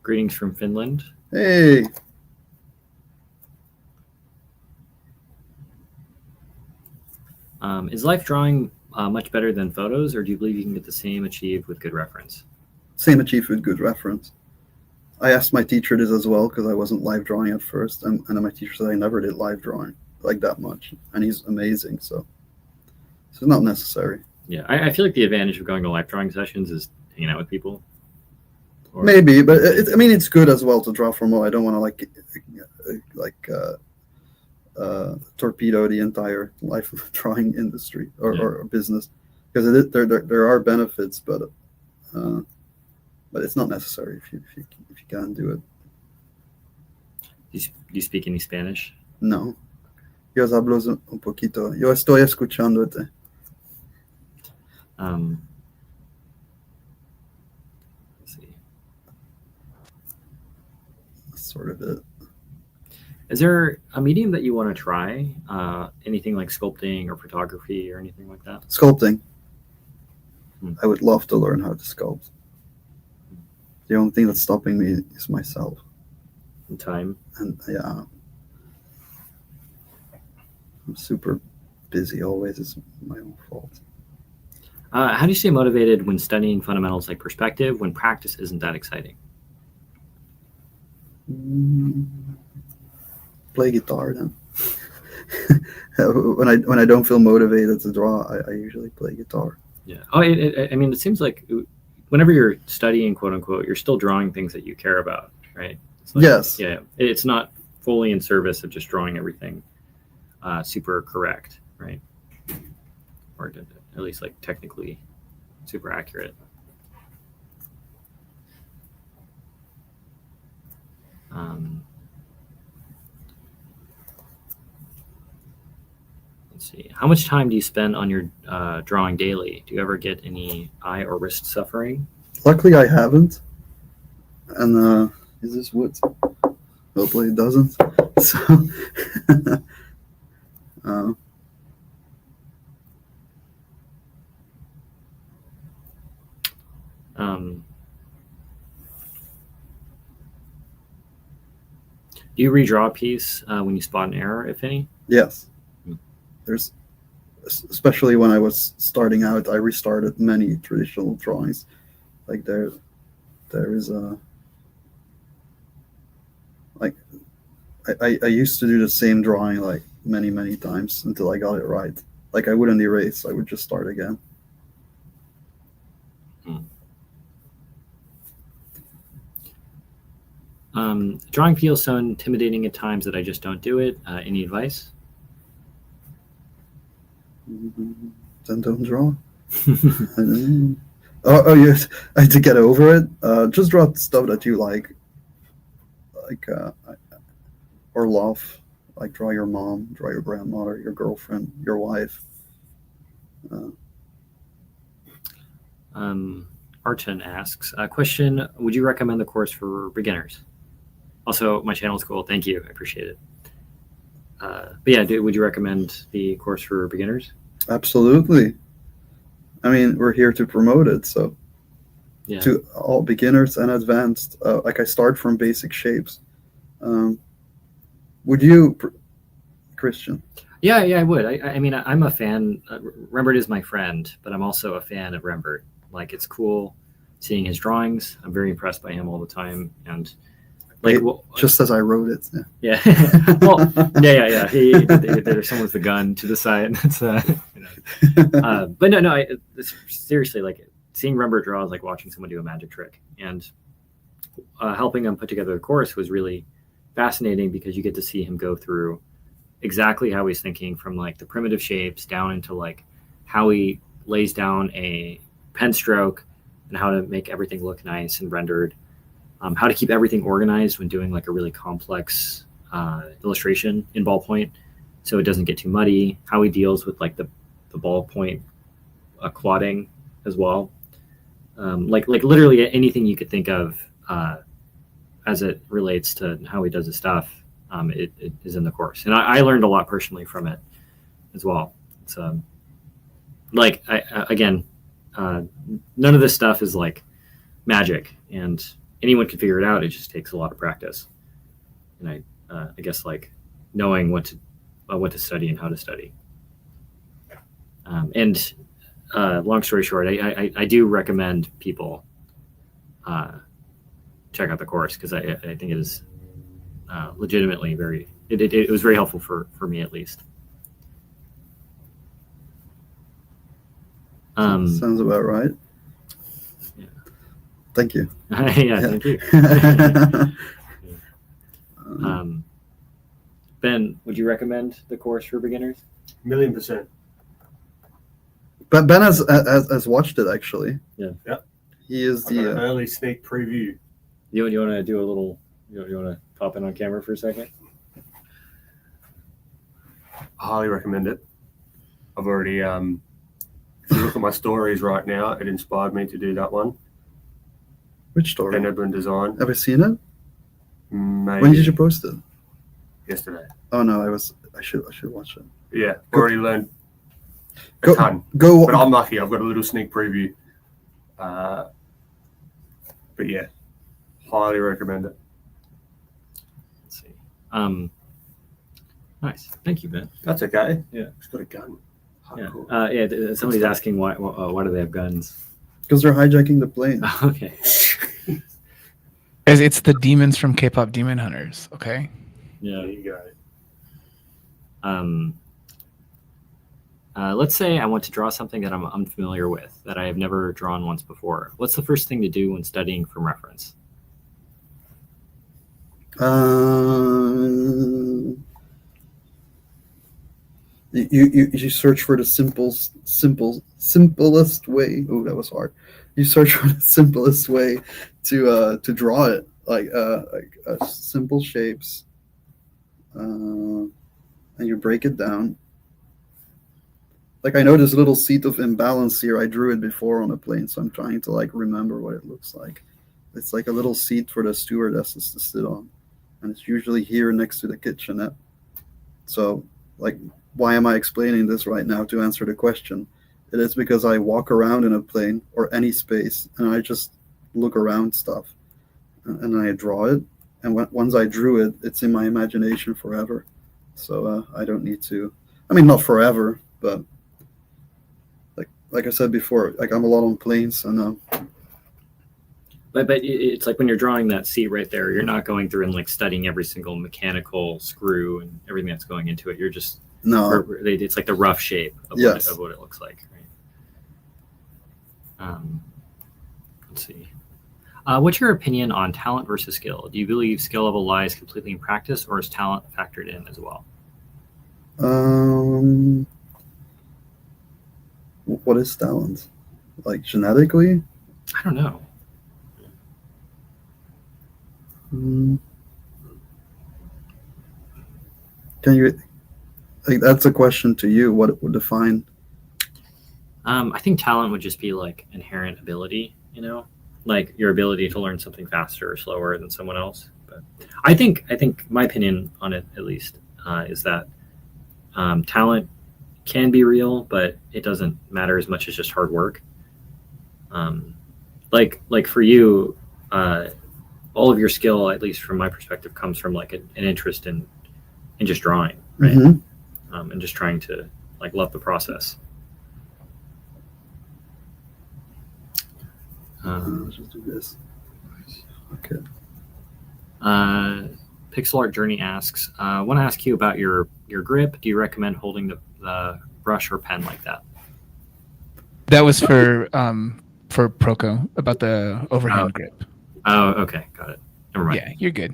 Greetings from Finland. Hey. Is life drawing much better than photos, or do you believe you can get the same achieved with good reference? Same achieved with good reference. I asked my teacher this as well because I wasn't live drawing at first, and then my teacher said I never did live drawing like that much, and he's amazing. So it's not necessary. Yeah, I feel like the advantage of going to live drawing sessions is hanging out with people. Maybe, but it's good as well to draw from home. I don't want to torpedo the entire life of drawing industry or business, because there are benefits, but it's not necessary if you can't do it. Do you speak any Spanish? No. Yo hablo un poquito. Yo estoy escuchándote. Let's see. That's sort of it. Is there a medium that you want to try? Anything like sculpting or photography or anything like that? Sculpting. I would love to learn how to sculpt. The only thing that's stopping me is myself. In time. And yeah, I'm super busy always. It's my own fault. How do you stay motivated when studying fundamentals like perspective when practice isn't that exciting? Play guitar then. when I don't feel motivated to draw, I usually play guitar. Yeah. Oh, I mean, it seems like whenever you're studying, quote unquote, you're still drawing things that you care about, right? It's like, Yes. Yeah. It's not fully in service of just drawing everything super correct, right? Or at least like technically super accurate. Let's see. How much time do you spend on your drawing daily? Do you ever get any eye or wrist suffering? Luckily, I haven't. And is this wood? Hopefully, it doesn't. So, do you redraw a piece when you spot an error, if any? yes. There's, especially when I was starting out, I restarted many traditional drawings. Like there is a, like, I used to do the same drawing like many times until I got it right. Like I wouldn't erase, I would just start again. Drawing feels so intimidating at times that I just don't do it. Any advice? Then don't draw. You I to get over it. Just draw stuff that you like or love. Like draw your mom, draw your grandmother, your girlfriend, your wife. Archon asks, question, would you recommend the course for beginners? Also, my channel is cool. Thank you. I appreciate it. But yeah, would you recommend the course for beginners? Absolutely. I mean, we're here to promote it, so Yeah. to all beginners and advanced. Like I start from basic shapes. Would you, Christian? Yeah, I would. I mean, I'm a fan. Rembert is my friend, but I'm also a fan of Rembert. Like, it's cool seeing his drawings. I'm very impressed by him all the time, and like, just as I wrote it. Yeah. Well, yeah. There's someone with a gun to the side. That's but no. Seriously, like seeing Rembert draw is like watching someone do a magic trick, and helping him put together the course was really fascinating because you get to see him go through exactly how he's thinking from like the primitive shapes down into like how he lays down a pen stroke and how to make everything look nice and rendered. How to keep everything organized when doing like a really complex illustration in ballpoint so it doesn't get too muddy, how he deals with like the ballpoint quadding as well. Like literally anything you could think of as it relates to how he does his stuff, it is in the course. And I learned a lot personally from it as well. It's like, again, none of this stuff is like magic, and anyone can figure it out. It just takes a lot of practice. And I guess like knowing what to study and how to study. And long story short, I do recommend people check out the course because I think it is legitimately it was very helpful for me at least. Sounds about right. Yeah. Thank you. Yeah, thank you. Ben, would you recommend the course for beginners? 1,000,000%. But Ben has watched it actually. Yeah. Yep. He is I got an the early sneak preview. You want to do a little? You want to pop in on camera for a second? I highly recommend it. I've already, if you look at my stories right now, it inspired me to do that one. which story? Enabling design. Have I seen it? Maybe When did you post it? yesterday. Oh no, I should watch it. Yeah, already learned a Go- ton. Go. But I'm lucky. I've got a little sneak preview. But yeah, Highly recommend it. Let's see. Nice. Thank you, Ben. That's okay. Yeah. It's got a gun. Yeah. Hardcore. Somebody's asking why do they have guns? Because they're hijacking the plane. Okay. It's the demons from K-pop Demon Hunters. Okay. Yeah. There you go. Let's say I want to draw something that I'm unfamiliar with, that I have never drawn once before. What's the first thing to do when studying from reference? You search for the simplest way. Oh, that was hard. You search for the simplest way to draw it, like simple shapes, and you break it down. Like I know this little seat of imbalance here. I drew it before on a plane, so I'm trying to like remember what it looks like. It's like a little seat for the stewardesses to sit on, and it's usually here next to the kitchenette. So, like, why am I explaining this right now to answer the question? It is because I walk around in a plane or any space, and I just look around stuff, and I draw it. And once I drew it, it's in my imagination forever. So I don't need to. I mean, not forever, but like I said before, like I'm a lot on planes, and But it's like when you're drawing that seat right there, you're not going through and like studying every single mechanical screw and everything that's going into it. You're just it's like the rough shape of what it looks like, right? Let's see. What's your opinion on talent versus skill? Do you believe skill level lies completely in practice, or is talent factored in as well? What is talent? Like genetically? I don't know. Can you? Like that's a question to you. What it would define? I think talent would just be like inherent ability, like your ability to learn something faster or slower than someone else. But I think my opinion on it, at least, is that talent can be real, but it doesn't matter as much as just hard work. Like for you, all of your skill, at least from my perspective, comes from like an interest in just drawing, right? And just trying to like love the process. Let's just do this. Okay. Pixel Art Journey asks, I want to ask you about your grip. Do you recommend holding the brush or pen like that? That was for Proko, about the overhand grip. Oh, okay, got it. Never mind. Yeah, you're good.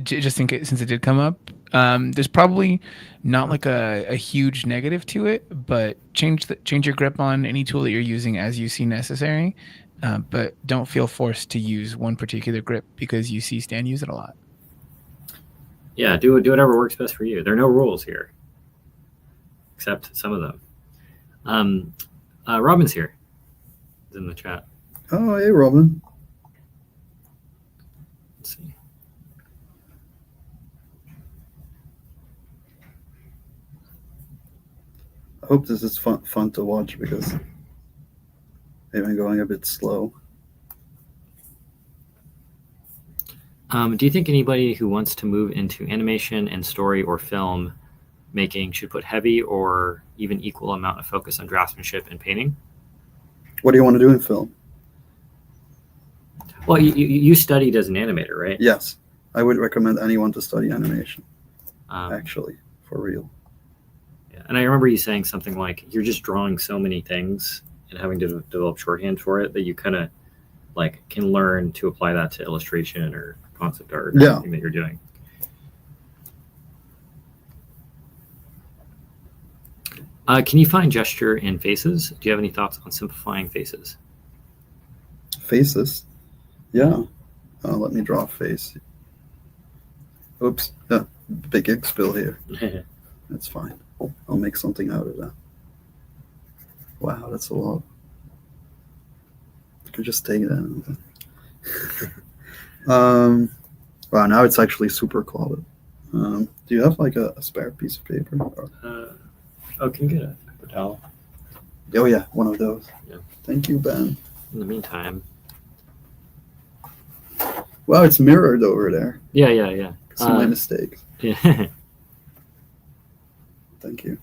Just in case, since it did come up, there's probably not like a huge negative to it, but change your grip on any tool that you're using as you see necessary. But don't feel forced to use one particular grip because you see Stan use it a lot. Yeah, do whatever works best for you. There are no rules here, except some of them. Robin's here. He's in the chat. Oh, hey, Robin. Let's see. I hope this is fun to watch because they've been going a bit slow. Do you think anybody who wants to move into animation and story or film making should put heavy or even equal amount of focus on draftsmanship and painting? What do you want to do in film? Well, you studied as an animator, right? Yes. I would recommend anyone to study animation, actually, for real. Yeah. And I remember you saying something like, you're just drawing so many things and having to develop shorthand for it that you kind of like can learn to apply that to illustration or concept art or anything that you're doing. Can you find gesture in faces? Do you have any thoughts on simplifying faces? Faces? Yeah. Let me draw a face. Oops. Yeah. Big ink spill here. That's fine. I'll make something out of that. Wow, that's a lot. I could just take that. Wow, now it's actually super clouded. Do you have like a spare piece of paper? Can you get a towel? Oh yeah, one of those. Yeah. Thank you, Ben. In the meantime, Wow, it's mirrored over there. Yeah. It's my mistake. Yeah. Thank you.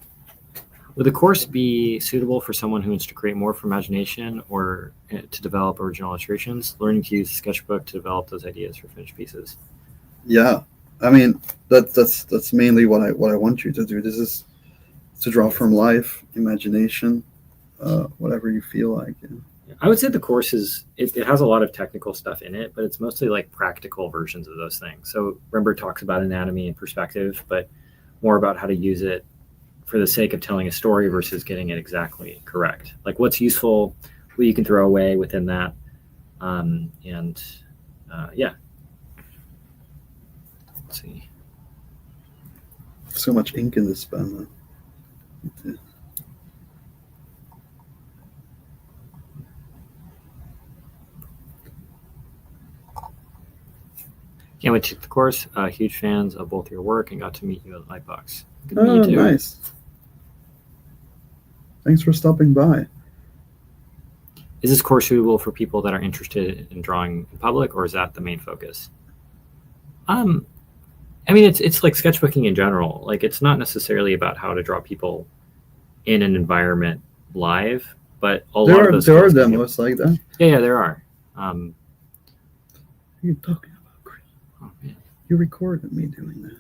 Would the course be suitable for someone who wants to create more from imagination or to develop original illustrations, learning to use the sketchbook to develop those ideas for finished pieces? Yeah, I mean that's mainly what I want you to do. This is to draw from life, imagination, whatever you feel like. Yeah. I would say the course it has a lot of technical stuff in it, but it's mostly like practical versions of those things. So Rembert talks about anatomy and perspective, but more about how to use it for the sake of telling a story versus getting it exactly correct. Like what's useful, what you can throw away within that. Yeah. Let's see. So much ink in this pen. Can't wait to take the course. Huge fans of both your work and got to meet you at Lightbox. Good to meet you too. Nice. Thanks for stopping by. Is this course suitable for people that are interested in drawing in public, or is that the main focus? I mean, it's like sketchbooking in general. Like, it's not necessarily about how to draw people in an environment live, but there are demos like that. Yeah, there are. What are you talking about, Chris? Oh man, you recorded me doing that.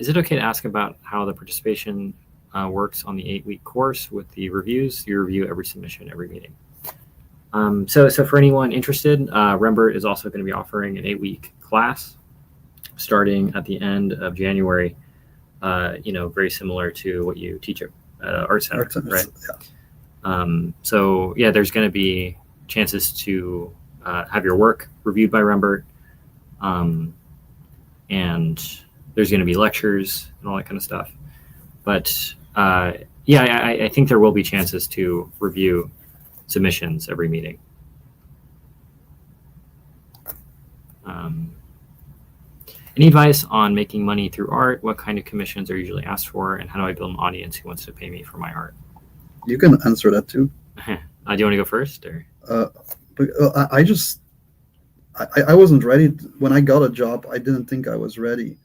Is it okay to ask about how the participation works on the 8-week course with the reviews? You review every submission, every meeting. So for anyone interested, Rembert is also going to be offering an 8-week class starting at the end of January. Very similar to what you teach at Art Center, right? Yeah. There's going to be chances to have your work reviewed by Rembert, and there's going to be lectures and all that kind of stuff. But I think there will be chances to review submissions every meeting. Any advice on making money through art? What kind of commissions are usually asked for, and how do I build an audience who wants to pay me for my art? You can answer that too. Do you want to go first, or? I wasn't ready when I got a job. I didn't think I was ready.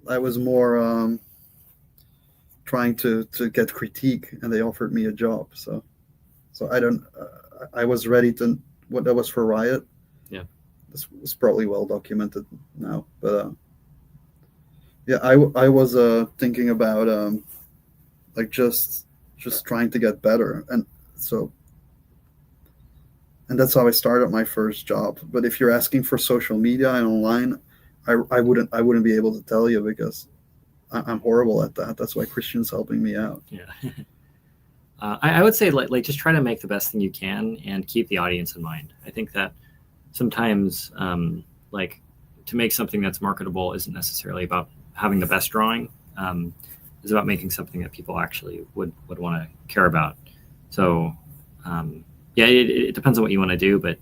I was more trying to get critique, and they offered me a job. So I was ready to. What that was for Riot. Yeah, this was probably well documented now. But I was thinking about like just trying to get better, and that's how I started my first job. But if you're asking for social media and online, I wouldn't be able to tell you because I'm horrible at that. That's why Christian's helping me out. Yeah. I would say like just try to make the best thing you can and keep the audience in mind. I think that sometimes like to make something that's marketable isn't necessarily about having the best drawing. It's about making something that people actually would want to care about. So it depends on what you want to do, but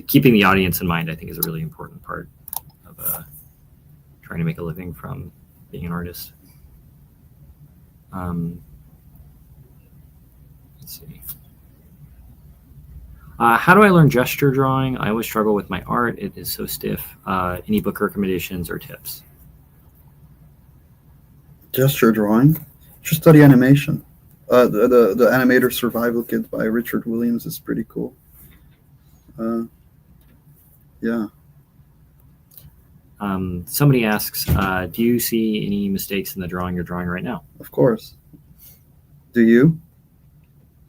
keeping the audience in mind, I think, is a really important part of trying to make a living from being an artist. Let's see. How do I learn gesture drawing? I always struggle with my art. It is so stiff. Any book recommendations or tips? Gesture drawing? Just study animation. The Animator Survival Kit by Richard Williams is pretty cool. Yeah. Somebody asks, do you see any mistakes in the drawing you're drawing right now? Of course. Do you?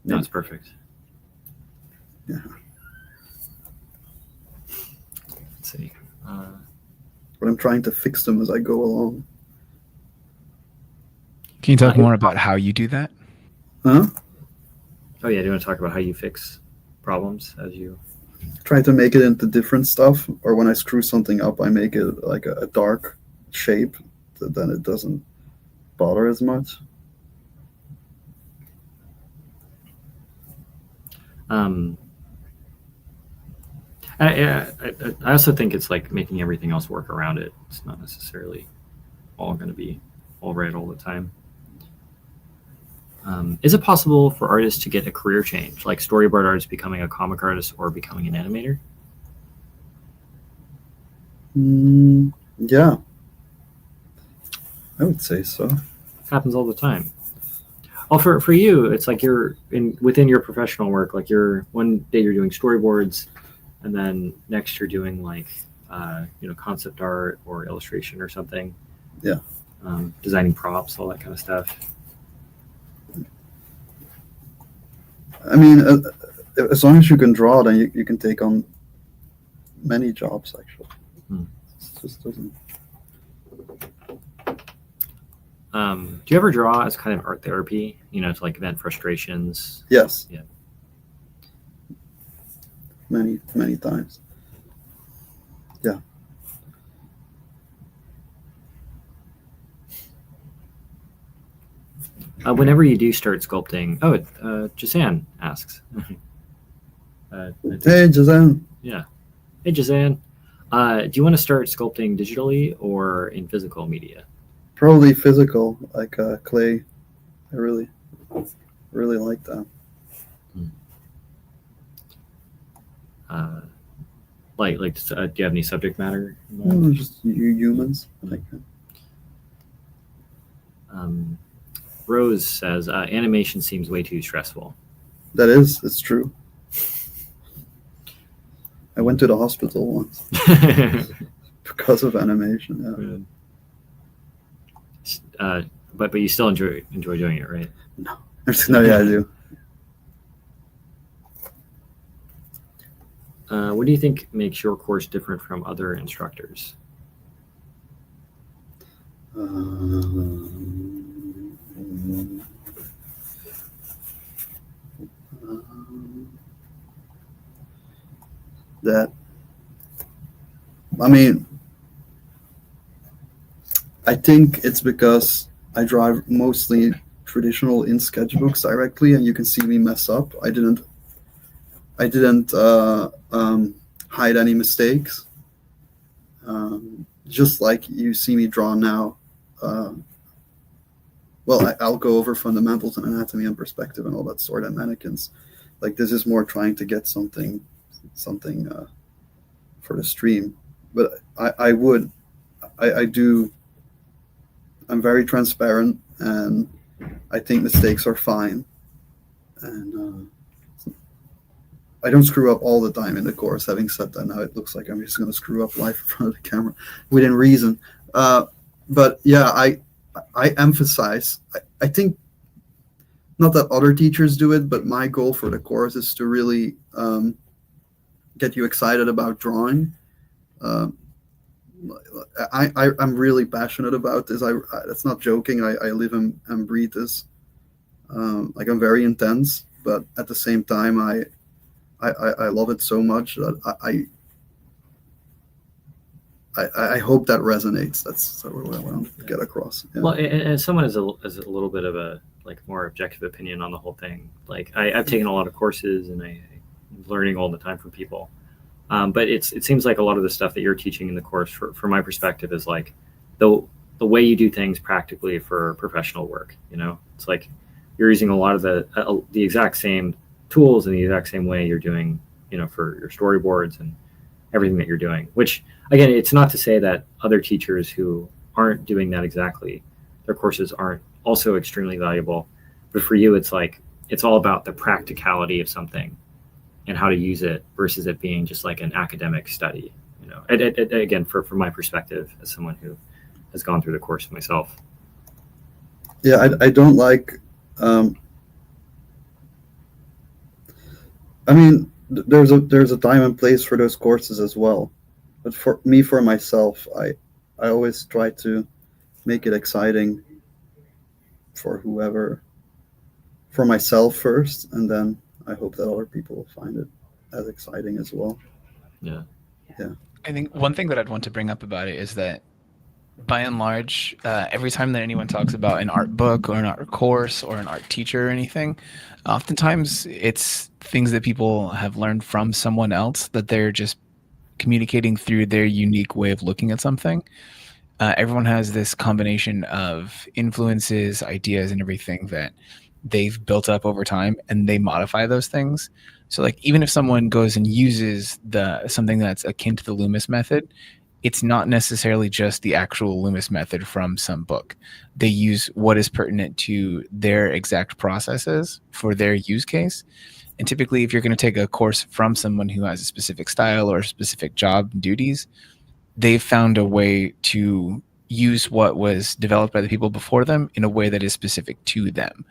No, it's perfect. Yeah. Let's see. But I'm trying to fix them as I go along. Can you talk more about how you do that? Huh? Oh yeah, do you want to talk about how you fix problems as you try to make it into different stuff, or when I screw something up, I make it like a dark shape, so then it doesn't bother as much. I also think it's like making everything else work around it. It's not necessarily all going to be all right all the time. Is it possible for artists to get a career change, like storyboard artists becoming a comic artist or becoming an animator? Yeah, I would say so. Happens all the time. Well, for you, it's like you're within your professional work. Like one day you're doing storyboards, and then next you're doing like concept art or illustration or something. Yeah. Designing props, all that kind of stuff. I mean, as long as you can draw, then you can take on many jobs, actually. It just doesn't. Do you ever draw as kind of art therapy, to like vent frustrations? Yes. Yeah. Many times. Yeah. Whenever you do start sculpting, Jasan asks. Hey, Jasan. Yeah. Hey, Jasan. Do you want to start sculpting digitally or in physical media? Probably physical, like clay. I really like that. Do you have any subject matter? Just you humans. Like Rose says animation seems way too stressful. it's true. I went to the hospital once because of animation. Yeah. But you still enjoy doing it, right? No, yeah, I do. What do you think makes your course different from other instructors? I think it's because I drive mostly traditional in sketchbooks directly, and you can see me mess up. I didn't hide any mistakes. Just like you see me draw now. I'll go over fundamentals and anatomy and perspective and all that sort of mannequins. Like this is more trying to get something for the stream. But I'm very transparent, and I think mistakes are fine. And I don't screw up all the time in the course. Having said that, now it looks like I'm just going to screw up live in front of the camera within reason. But yeah, I emphasize, I think, not that other teachers do it, but my goal for the course is to really get you excited about drawing. I'm really passionate about this. That's not joking. I live and breathe this. Like I'm very intense, but at the same time, I love it so much that I hope that resonates. That's what I want to get across. Yeah. Well, as someone has a little bit of a more objective opinion on the whole thing. Like I've taken a lot of courses and I'm learning all the time from people. But it seems like a lot of the stuff that you're teaching in the course, from my perspective, is like the way you do things practically for professional work. It's like you're using a lot of the exact same tools in the exact same way you're doing, for your storyboards and everything that you're doing. Which, again, it's not to say that other teachers who aren't doing that exactly, their courses aren't also extremely valuable. But for you, it's like it's all about the practicality of something and how to use it versus it being just like an academic study, again, from my perspective as someone who has gone through the course myself. Yeah, I don't like, there's a time and place for those courses as well. But for myself, I always try to make it exciting for whoever, for myself first, and then I hope that other people will find it as exciting as well. Yeah. I think one thing that I'd want to bring up about it is that, by and large, every time that anyone talks about an art book or an art course or an art teacher or anything, oftentimes it's things that people have learned from someone else that they're just communicating through their unique way of looking at something. Everyone has this combination of influences, ideas, and everything that they've built up over time, and they modify those things. So like even if someone goes and uses something that's akin to the Loomis method, it's not necessarily just the actual Loomis method from some book. They use what is pertinent to their exact processes for their use case. And typically, if you're going to take a course from someone who has a specific style or specific job duties, they've found a way to use what was developed by the people before them in a way that is specific to them.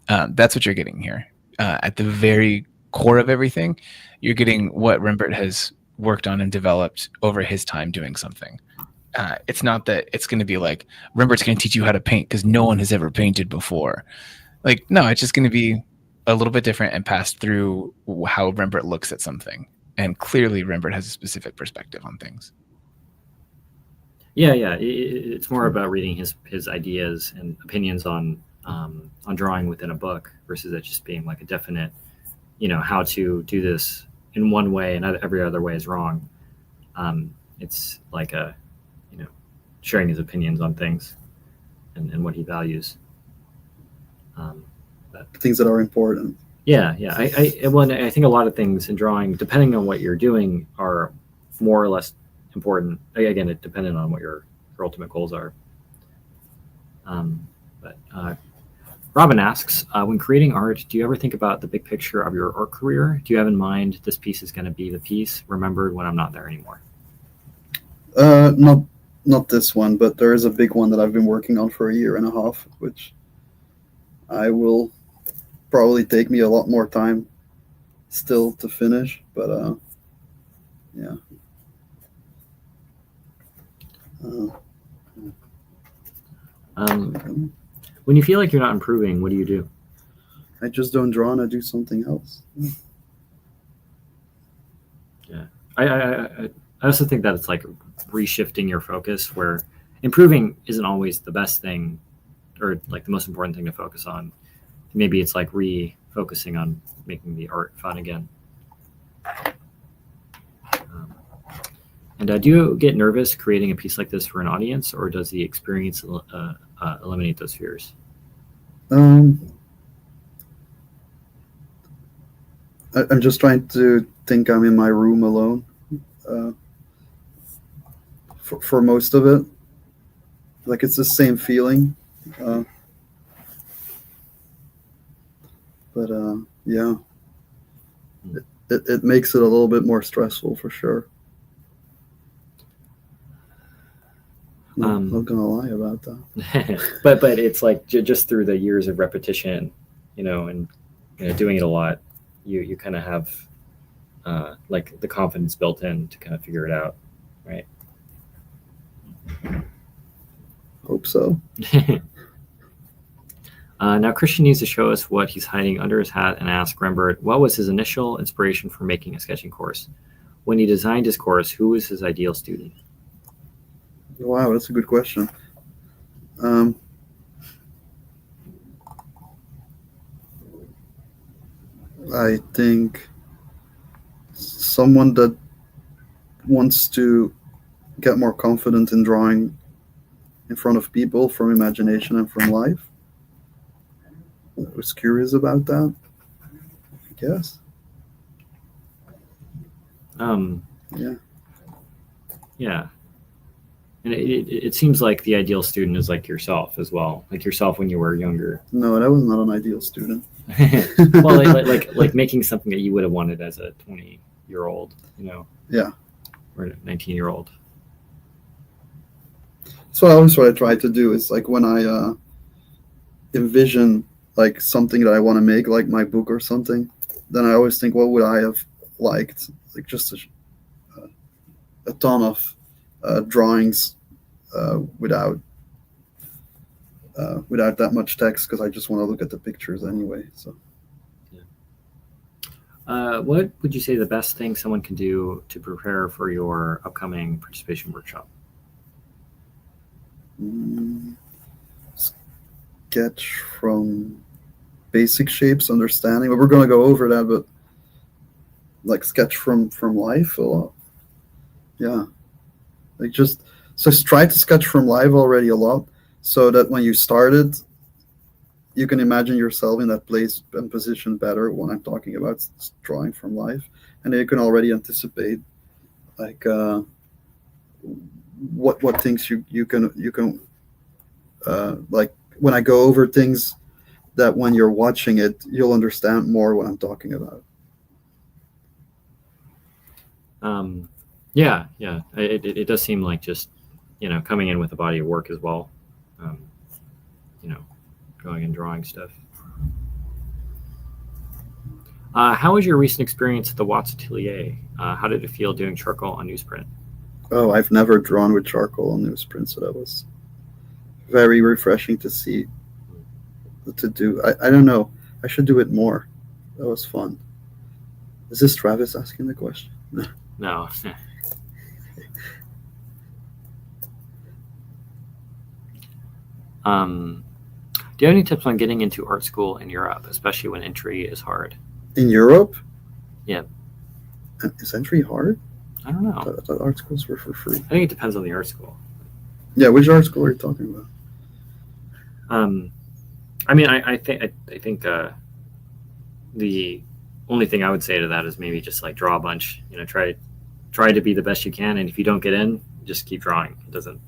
That's what you're getting here. At the very core of everything, you're getting what Rembert has worked on and developed over his time doing something. It's not that it's going to be like Rembert's going to teach you how to paint because no one has ever painted before. Like, no, it's just going to be a little bit different and pass through how Rembert looks at something. And clearly Rembert has a specific perspective on things. Yeah. It's more about reading his ideas and opinions on drawing within a book versus it just being like a definite, how to do this in one way and every other way is wrong. It's like sharing his opinions on things and what he values. Things that are important. Yeah. I think a lot of things in drawing, depending on what you're doing, are more or less important. Again, it depended on what your ultimate goals are. But Robin asks, when creating art, do you ever think about the big picture of your art career? Do you have in mind this piece is going to be the piece remembered when I'm not there anymore? Not this one, but there is a big one that I've been working on for 1.5 years, which I will probably take me a lot more time still to finish. But yeah. When you feel like you're not improving, what do you do? I just don't draw and I do something else. Yeah. I also think that it's like reshifting your focus, where improving isn't always the best thing or like the most important thing to focus on. Maybe it's like refocusing on making the art fun again. And do you get nervous creating a piece like this for an audience, or does the experience eliminate those fears? I'm just trying to think I'm in my room alone for most of it. Like it's the same feeling. But yeah, it makes it a little bit more stressful for sure. I'm not gonna lie about that. but it's like just through the years of repetition, and doing it a lot, you kind of have like the confidence built in to kind of figure it out, right? Hope so. Now Christian needs to show us what he's hiding under his hat and ask Rembert, what was his initial inspiration for making a sketching course? When he designed his course, who was his ideal student? Wow, that's a good question. I think someone that wants to get more confident in drawing in front of people from imagination and from life. I was curious about that, I guess. Yeah. And it seems like the ideal student is like yourself as well, like yourself when you were younger. No, that was not an ideal student. Well, like making something that you would have wanted as a 20-year-old, Yeah. Or a 19-year-old. So always what I try to do is like when I envision like something that I want to make, like my book or something, then I always think, what would I have liked? Like just a ton of drawings without that much text, because I just want to look at the pictures anyway. So, what would you say the best thing someone can do to prepare for your upcoming participation workshop? Sketch from basic shapes, understanding. But we're going to go over that. But like sketch from life a lot. Yeah. Like just try to sketch from life already a lot, so that when you start it, you can imagine yourself in that place and position better when I'm talking about drawing from life, and you can already anticipate like what things you can like when I go over things that when you're watching it you'll understand more what I'm talking about. Yeah, it does seem like just coming in with a body of work as well, going and drawing stuff. How was your recent experience at the Watts Atelier? How did it feel doing charcoal on newsprint? Oh, I've never drawn with charcoal on newsprint, so that was very refreshing to see. To do, I don't know. I should do it more. That was fun. Is this Travis asking the question? No. Do you have any tips on getting into art school in Europe, especially when entry is hard? In Europe? Yeah. Is entry hard? I don't know. I thought art schools were for free. I think it depends on the art school. Yeah, which art school are you talking about? I mean, I think the only thing I would say to that is maybe just like draw a bunch. Try to be the best you can, and if you don't get in, just keep drawing. It doesn't.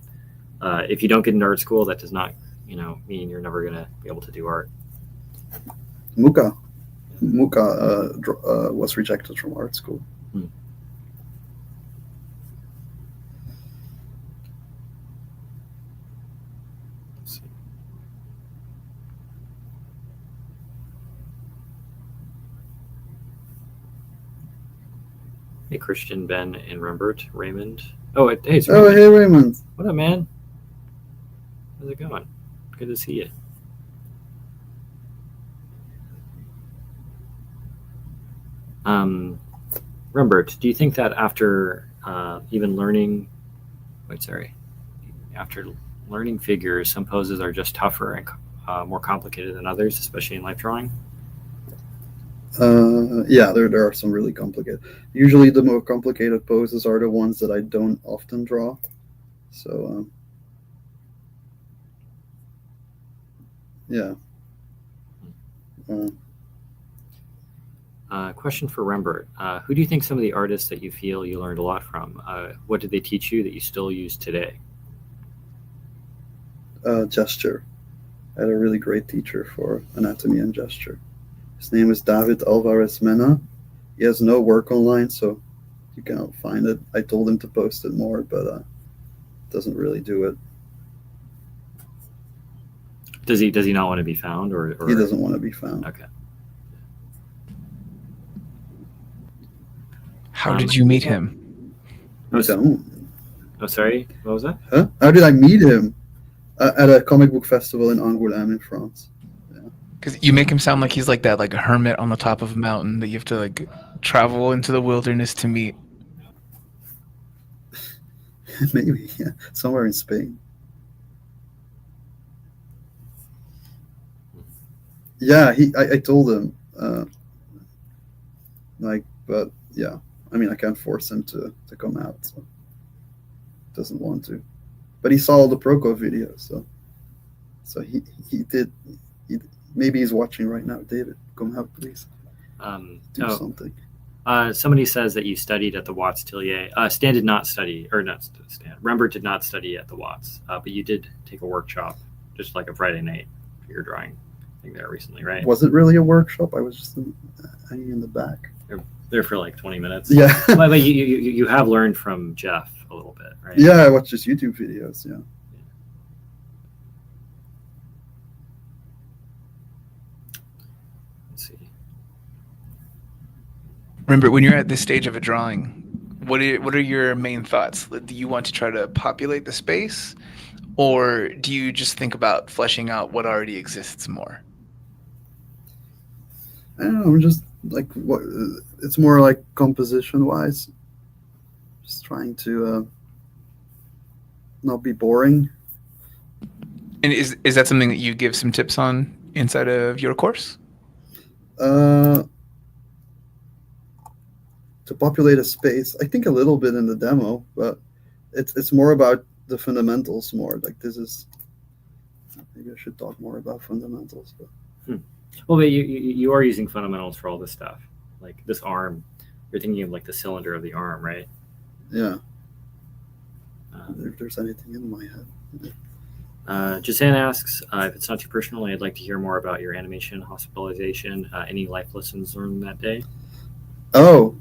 If you don't get into art school, that does not, mean you're never gonna be able to do art. Muka was rejected from art school. Let's see. Hey, Christian, Ben, and Rembert, Raymond. Oh, hey, it's Raymond. Oh, hey, Raymond. What up, man? How's it going? Good to see you. Rembert, do you think that after after learning figures, some poses are just tougher and more complicated than others, especially in life drawing? Yeah, there are some really complicated. Usually the more complicated poses are the ones that I don't often draw. So, yeah. Question for Rembert. Who do you think some of the artists that you feel you learned a lot from? What did they teach you that you still use today? Gesture. I had a really great teacher for anatomy and gesture. His name is David Alvarez Mena. He has no work online, so you cannot find it. I told him to post it more, but doesn't really do it. Does he not want to be found, or he doesn't want to be found? Okay. How did you meet him? I don't. Oh, sorry. What was that? Huh? How did I meet him? At a comic book festival in Angoulême in France. Because you make him sound like he's like that, like a hermit on the top of a mountain that you have to like travel into the wilderness to meet. Maybe, yeah, somewhere in Spain. Yeah, I told him, but yeah, I mean, I can't force him to come out, so doesn't want to. But he saw all the Proko videos, so he did. Maybe he's watching right now. David, come out, please. Do something. Somebody says that you studied at the Watts Atelier. Stan did not study, or not Stan. Rembert did not study at the Watts, but you did take a workshop, just like a Friday night for your drawing thing there recently, right? Was it really a workshop? I was just hanging in the back. There for like 20 minutes. Yeah. But you have learned from Jeff a little bit, right? Yeah, I watched his YouTube videos. Yeah. Let's see. Remember, when you're at this stage of a drawing, what are your main thoughts? Do you want to try to populate the space, or do you just think about fleshing out what already exists more? I don't know. I'm just like it's more like composition wise. Just trying to not be boring. And is that something that you give some tips on inside of your course? To populate a space, I think a little bit in the demo, but it's more about the fundamentals more. Like this is maybe I should talk more about fundamentals. But Well, but you are using fundamentals for all this stuff, like this arm. You're thinking of like the cylinder of the arm, right? yeah, if there's anything in my head. Jasan asks, if it's not too personal, I'd like to hear more about your animation, hospitalization, any life lessons learned that day. Oh,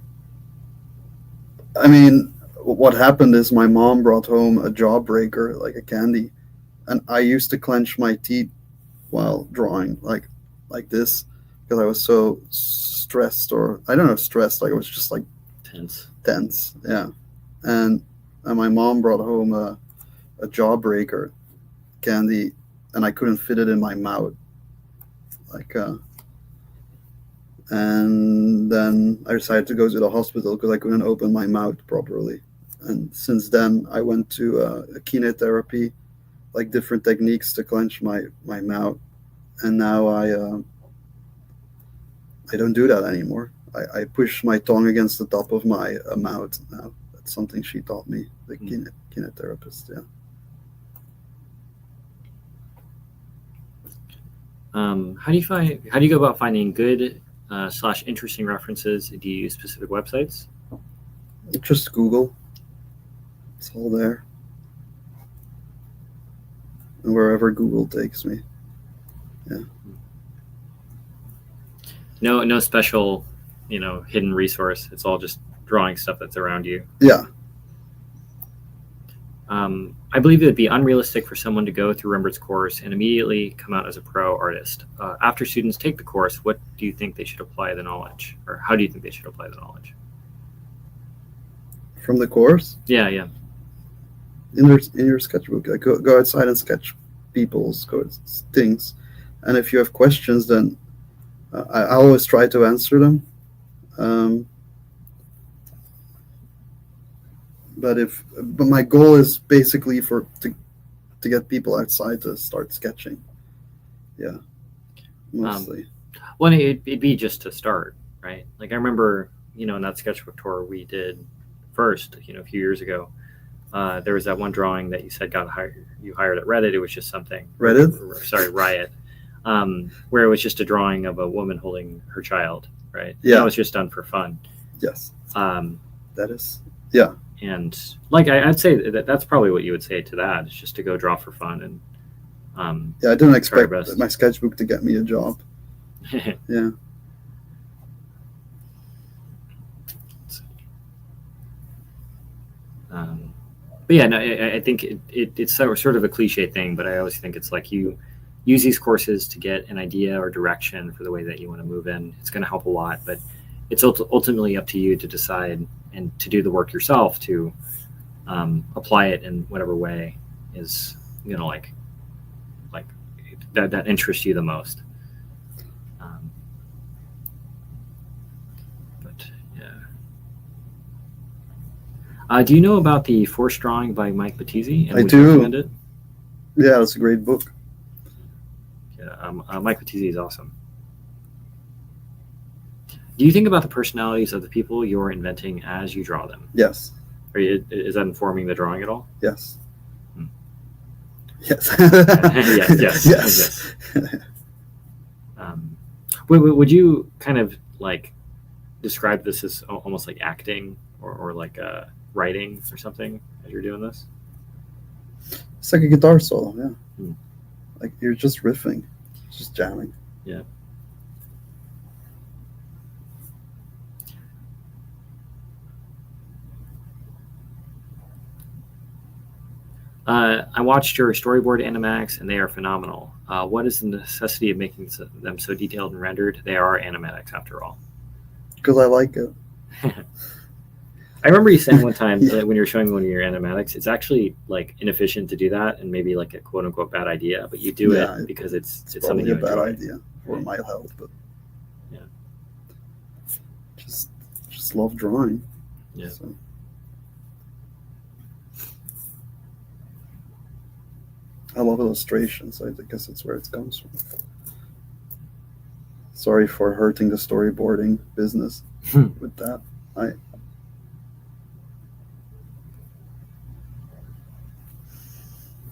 I mean, what happened is my mom brought home a jawbreaker, like a candy, and I used to clench my teeth while drawing, like this, because I was so stressed, or I don't know, stressed. Like I was just like tense. Yeah, and my mom brought home a jawbreaker candy, and I couldn't fit it in my mouth, like. And then I decided to go to the hospital because I couldn't open my mouth properly. And since then, I went to a kinetherapy, like different techniques to clench my mouth. And now I don't do that anymore. I push my tongue against the top of my mouth now. That's something she taught me, the kinetherapist. Yeah. How do you go about finding good / interesting references? Do you use specific websites? Just Google. It's all there. And wherever Google takes me. Yeah. No special, hidden resource. It's all just drawing stuff that's around you. Yeah. I believe it would be unrealistic for someone to go through Rembert's course and immediately come out as a pro artist. After students take the course, what do you think they should apply the knowledge? Or how do you think they should apply the knowledge? From the course? Yeah. In your sketchbook, like go outside and sketch people's things. And if you have questions, then I always try to answer them. But my goal is basically to get people outside to start sketching. Yeah, mostly. Well, it'd be just to start, right? Like I remember, in that sketchbook tour we did first, a few years ago, there was that one drawing that you said you hired at Reddit. It was just something. Reddit? Sorry, Riot. Where it was just a drawing of a woman holding her child, right? Yeah. It was just done for fun. Yes. That is. Yeah. And like I'd say that's probably what you would say to that. It's just to go draw for fun and. Yeah, I didn't expect my sketchbook to get me a job. Yeah. But yeah, no, I think it's sort of a cliche thing, but I always think it's like you use these courses to get an idea or direction for the way that you want to move in. It's going to help a lot, but it's ultimately up to you to decide and to do the work yourself to apply it in whatever way is, like that interests you the most. But yeah. Do you know about the Force Drawing by Mike Battizi? And I would you do. recommend it? Yeah, that's a great book. Yeah, Mike Battizi is awesome. Do you think about the personalities of the people you're inventing as you draw them? Yes. Is that informing the drawing at all? Yes. Hmm. Yes. Yes. Would you kind of like describe this as almost like acting or like writing or something as you're doing this? It's like a guitar solo, yeah. Hmm. Like you're just riffing, just jamming. Yeah. I watched your storyboard animatics, and they are phenomenal. What is the necessity of making them so detailed and rendered? They are animatics, after all. Because I like it. I remember you saying one time that when you were showing one of your animatics, it's actually like inefficient to do that, and maybe like a quote unquote bad idea, but you do it because it's something you a bad enjoy. idea, or it might help, but yeah, just love drawing. Yeah. So. I love illustrations. I guess that's where it comes from. Sorry for hurting the storyboarding business with that. Let's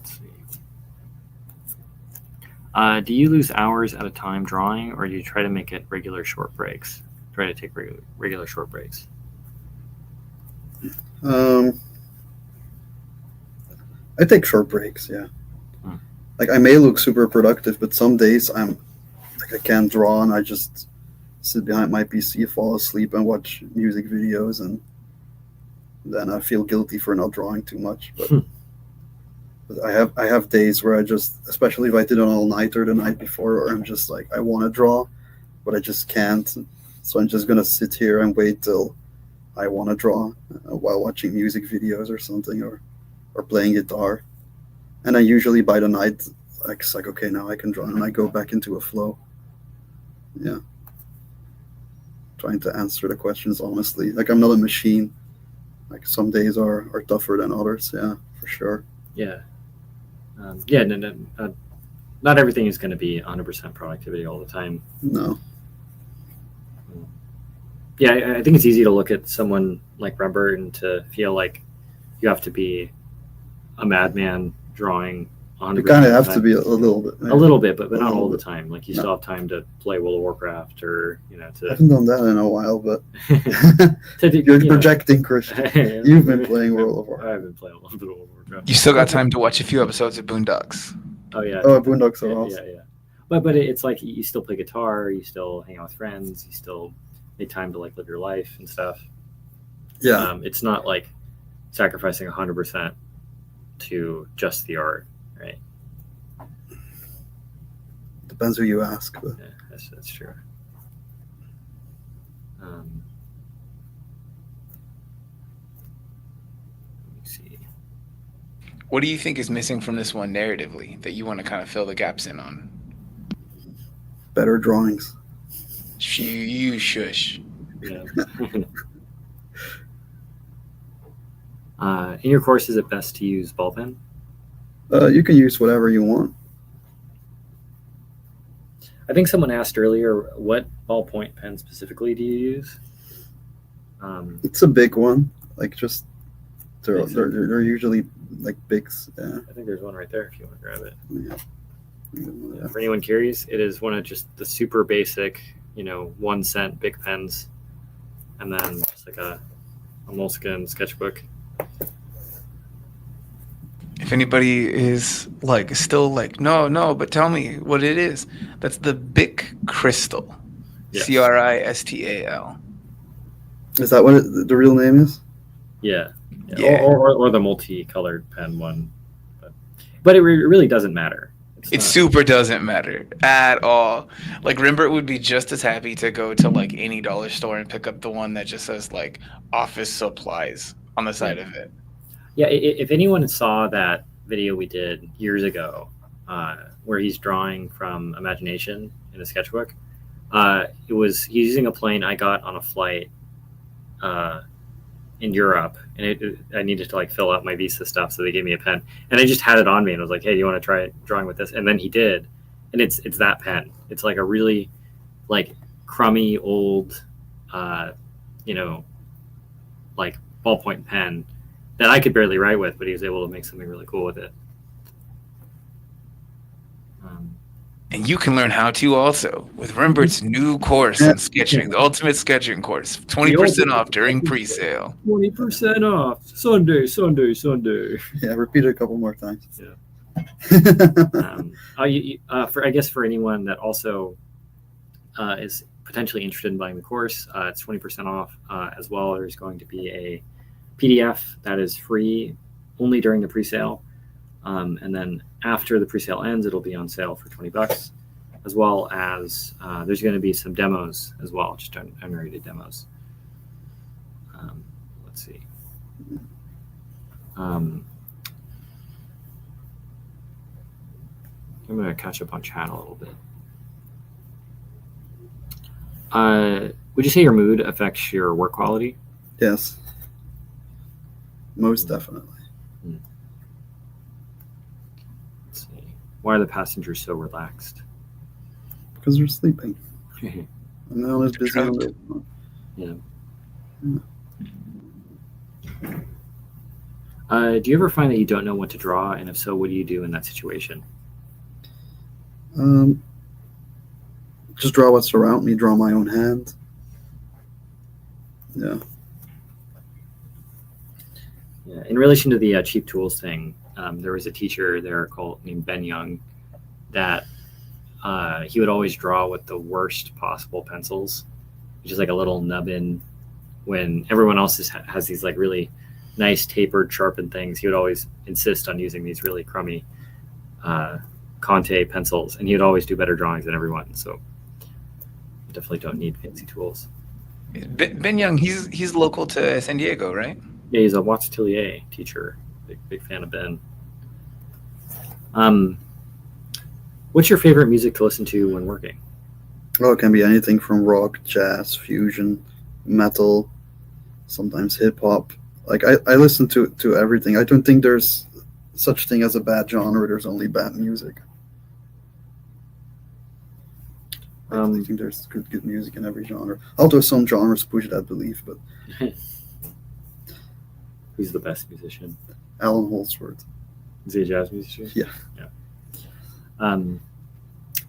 see. Do you lose hours at a time drawing, or do you try to make it regular short breaks? Try to take regular short breaks. I take short breaks. Yeah. Hmm. Like I may look super productive, but some days I can't draw and I just sit behind my PC, fall asleep, and watch music videos, and then I feel guilty for not drawing too much. But I have days where I just, especially if I did an all-nighter the night before, or I'm just like, I want to draw, but I just can't. So I'm just gonna sit here and wait till I want to draw while watching music videos or something, or playing guitar. And then usually by the night, it's like, okay, now I can draw, and I go back into a flow. Yeah. Trying to answer the questions honestly. Like I'm not a machine. Like some days are tougher than others. Yeah, for sure. Yeah. Yeah, not everything is going to be 100% productivity all the time. No. Yeah, I think it's easy to look at someone like Rembert and to feel like you have to be a madman drawing 100%. You kind of have to be a little bit. Maybe. A little bit, but not little all the bit. time. Like you still have time to play World of Warcraft, or I haven't done that in a while, but to you're projecting, Christian. You've been playing World of Warcraft. I've been playing a little bit of World of Warcraft. You still got time to watch a few episodes of Boondocks. Oh yeah. Oh, Boondocks are awesome. Yeah. But it's like you still play guitar, you still hang out with friends, you still make time to like live your life and stuff. Yeah. It's not like sacrificing 100% to just the art, right? Depends who you ask. But. Yeah, that's true. Let me see. What do you think is missing from this one narratively that you want to kind of fill the gaps in on? Better drawings. You shush. Yeah. In your course, is it best to use ball pen? You can use whatever you want. I think someone asked earlier, what ballpoint pen specifically do you use? It's a big one. Like just they're usually like bigs. Yeah. I think there's one right there if you want to grab it. Yeah. Yeah, for anyone curious, it is one of just the super basic, 1 cent big pens, and then just like a moleskin sketchbook. If anybody is like still like no, but tell me what it is. That's the Bic Crystal, Yes. Cristal. Is that what the real name is? Yeah. Yeah. Or the multicolored pen one, but it really doesn't matter. It super doesn't matter at all. Like Rembert would be just as happy to go to like any dollar store and pick up the one that just says like office supplies on the side of it. Yeah, if anyone saw that video we did years ago, where he's drawing from imagination in a sketchbook, he's using a plane I got on a flight in Europe, and I needed to like fill out my visa stuff, so they gave me a pen, and I just had it on me, and I was like, "Hey, do you want to try drawing with this?" And then he did, and it's that pen. It's like a really like crummy old, like ballpoint pen that I could barely write with, but he was able to make something really cool with it. And you can learn how to also with Rembert's new course on sketching, the Ultimate Sketching course, 20% off during pre-sale. 20% off Sunday. Yeah, repeat it a couple more times. Yeah. For anyone that also is potentially interested in buying the course, it's 20% off as well. There's going to be a PDF that is free only during the pre-sale, and then after the pre-sale ends, it'll be on sale for $20, as well as there's going to be some demos as well, just unrated demos. Let's see. I'm going to catch up on chat a little bit. Would you say your mood affects your work quality? Yes. Most definitely. Let's see. Why are the passengers so relaxed? Because they're sleeping. And they're always busy on their phone. Yeah. Do you ever find that you don't know what to draw? And if so, what do you do in that situation? Just draw what's around me, draw my own hand. Yeah. Yeah. In relation to the cheap tools thing, there was a teacher there named Ben Young that he would always draw with the worst possible pencils, which is like a little nubbin. When everyone else has these like really nice tapered, sharpened things, he would always insist on using these really crummy Conte pencils, and he would always do better drawings than everyone. So you definitely don't need fancy tools. Ben Young, he's local to San Diego, right? Yeah, he's a Watts Atelier teacher. Big fan of Ben. What's your favorite music to listen to when working? Well, it can be anything from rock, jazz, fusion, metal, sometimes hip hop. Like I listen to everything. I don't think there's such thing as a bad genre. There's only bad music. I think there's good music in every genre. Although some genres push that belief, but who's the best musician? Alan Holdsworth. Is he a jazz musician? Yeah.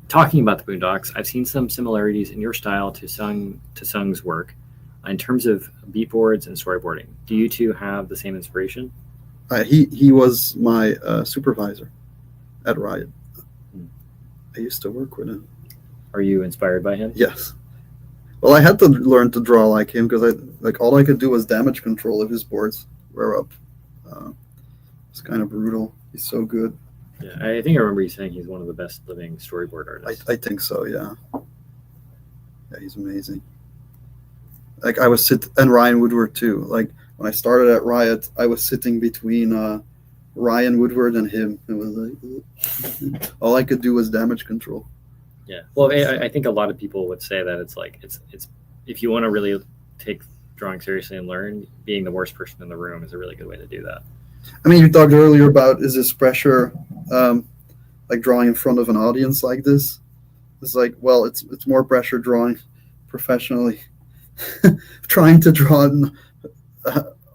Talking about the Boondocks, I've seen some similarities in your style to Sung's work in terms of beat boards and storyboarding. Do you two have the same inspiration? He was my supervisor at Riot. I used to work with him. Are you inspired by him? Yes. Well, I had to learn to draw like him because all I could do was damage control if his boards were up. It's kind of brutal. He's so good. Yeah, I think I remember you saying he's one of the best living storyboard artists. I think so, yeah. Yeah, he's amazing. Like and Ryan Woodward too. Like when I started at Riot, I was sitting between Ryan Woodward and him. It was like all I could do was damage control. Yeah. Well, I think a lot of people would say that it's if you want to really take drawing seriously and learn, being the worst person in the room is a really good way to do that. I mean, you talked earlier about is this pressure, like drawing in front of an audience like this? It's like, well, it's more pressure drawing professionally, trying to draw on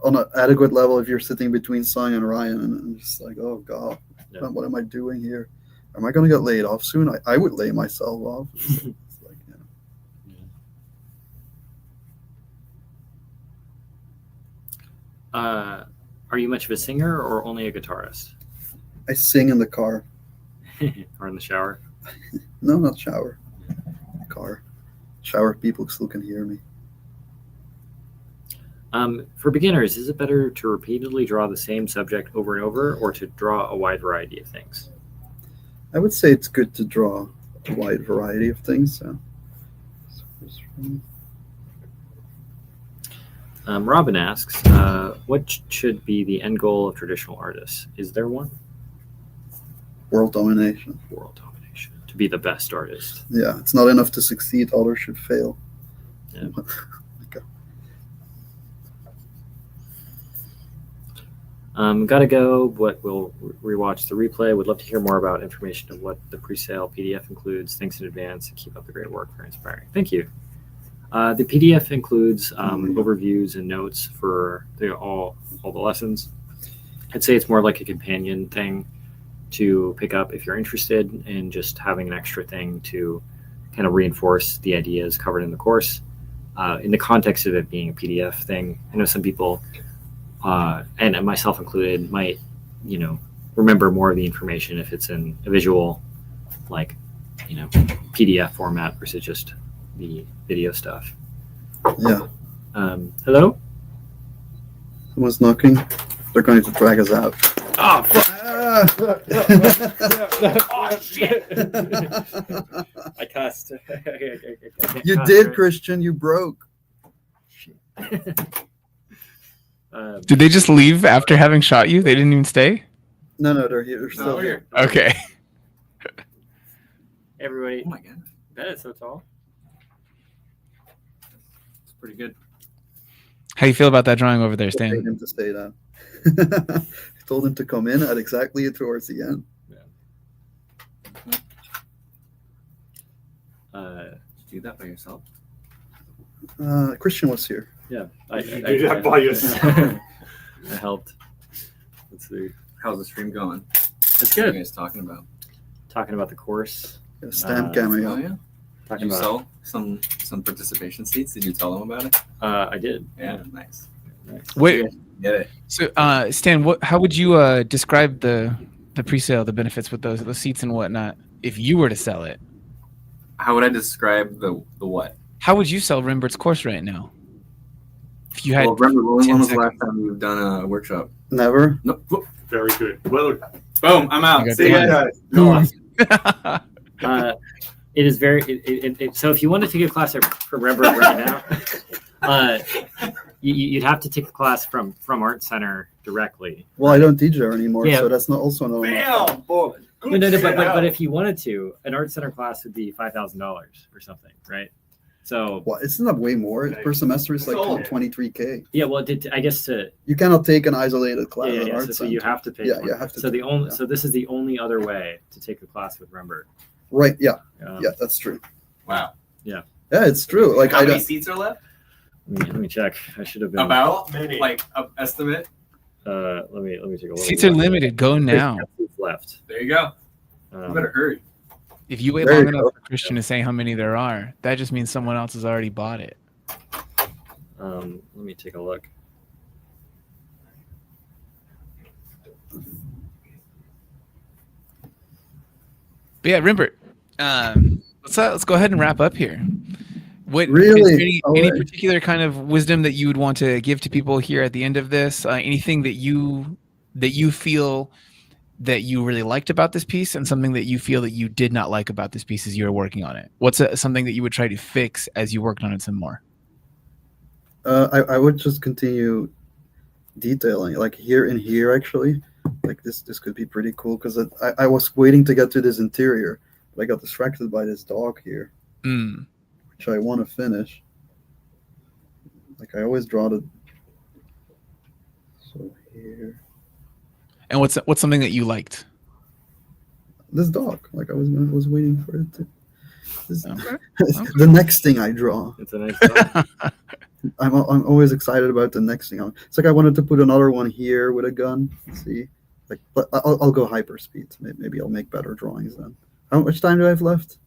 an adequate level if you're sitting between Sung and Ryan, and just like, oh God, what am I doing here? Am I going to get laid off soon? I would lay myself off. It's like, Are you much of a singer or only a guitarist? I sing in the car. Or in the shower? No, not shower. Car. Shower people still can hear me. For beginners, is it better to repeatedly draw the same subject over and over, or to draw a wide variety of things? I would say it's good to draw a wide variety of things. So. Robin asks, what should be the end goal of traditional artists? Is there one? World domination. World domination. To be the best artist. Yeah, it's not enough to succeed. Others should fail. Yeah. Okay. Gotta go, but we'll rewatch the replay. Would love to hear more about information of what the pre-sale PDF includes. Thanks in advance, and keep up the great work. Very inspiring. Thank you. The PDF includes overviews and notes for all the lessons. I'd say it's more like a companion thing to pick up if you're interested in just having an extra thing to kind of reinforce the ideas covered in the course. In the context of it being a PDF thing, I know some people, and myself included, might remember more of the information if it's in a visual, like PDF format versus just the video stuff. Yeah. Hello? Someone's knocking. They're going to drag us out. Oh, fuck. Oh, shit. I cussed. You did, Christian. You broke. Did they just leave after having shot you? They didn't even stay? No, they're here. They're still here. Okay. Everybody. Oh my God. That is so tall. It's pretty good. How you feel about that drawing over there, I Stan? told him to say that. I told him to come in at exactly towards the end. Do that by yourself? Christian was here. Yeah. You did that by yourself. I helped. Let's see. How's the stream going? It's What are you good. guys talking about? Talking about the course. A stamp cameo. Oh yeah. Did Talking you about, sell some participation seats? Did you tell them about it? I did. Yeah, nice. Wait, Get it? so Stan, how would you describe the pre-sale, the benefits with those seats and whatnot, if you were to sell it? How would I describe the what? How would you sell Rembert's course right now? If you had Well, remember, when 10 was the last seconds. time you've done a workshop? Never. No. Very good. Well, Boom! I'm out. You got See you the guys. It is very. So if you want to take a class from Rembert right now, you'd have to take a class from Art Center directly. Well, I don't teach there anymore, Yeah. so that's not also no. Bam! Boy. No, but if you wanted to, an Art Center class would be $5,000 or something, right? So Well, isn't that way more per semester? It's like Sold. 23K. yeah, well, I guess to You cannot take an isolated class. yeah, at yeah. Art So you Center. have to pay. Yeah, one. you have to So pay, yeah. so this is the only other way to take a class with Rembert. Right. Yeah. Um, Yeah, that's true. Wow. Yeah, it's true. Like How I many don't. seats are left? Let me check. I should have been. About like an estimate. Let me take a look. Seats are limited. Go now. Seats left. There you go. You Um, better hurry. If you wait There long you enough go. for Christian to say how many there are, that just means someone else has already bought it. let me take a look. But yeah, Rembert, let's go ahead and wrap up here. What Really? is there any Alright. particular kind of wisdom that you would want to give to people here at the end of this? Anything that you feel that you really liked about this piece, and something that you feel that you did not like about this piece as you were working on it? What's something that you would try to fix as you worked on it some more? I would just continue detailing, like here actually, like this could be pretty cool because I was waiting to get to this interior, but I got distracted by this dog here, which I want to finish. Like I always draw the. So here, And what's something that you liked? this dog, like I was waiting for it to. This, Okay. the next thing I draw. It's a nice dog. I'm always excited about the next thing. It's like I wanted to put another one here with a gun. See, like but I'll go hyperspeed. Maybe I'll make better drawings then. How much time do I have left?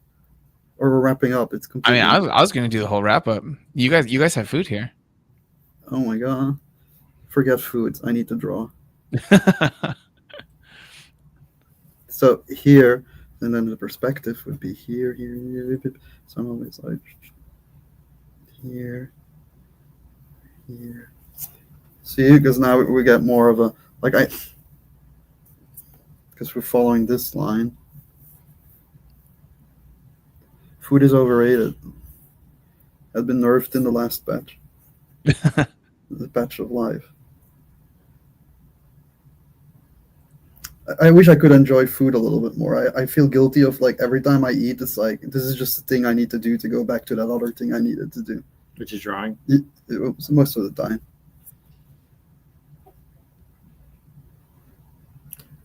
Or we're wrapping up? It's I completely. mean, I was going to do the whole wrap up. You guys have food here. Oh my god! Forget food. I need to draw. So here, and then the perspective would be here. So I'm always like here. See, because now we get more of a because we're following this line. Food is overrated. Had been nerfed in the last batch. The batch of life. I wish I could enjoy food a little bit more. I feel guilty of like every time I eat, it's like this is just the thing I need to do to go back to that other thing I needed to do. Which is drawing. It was most of the time.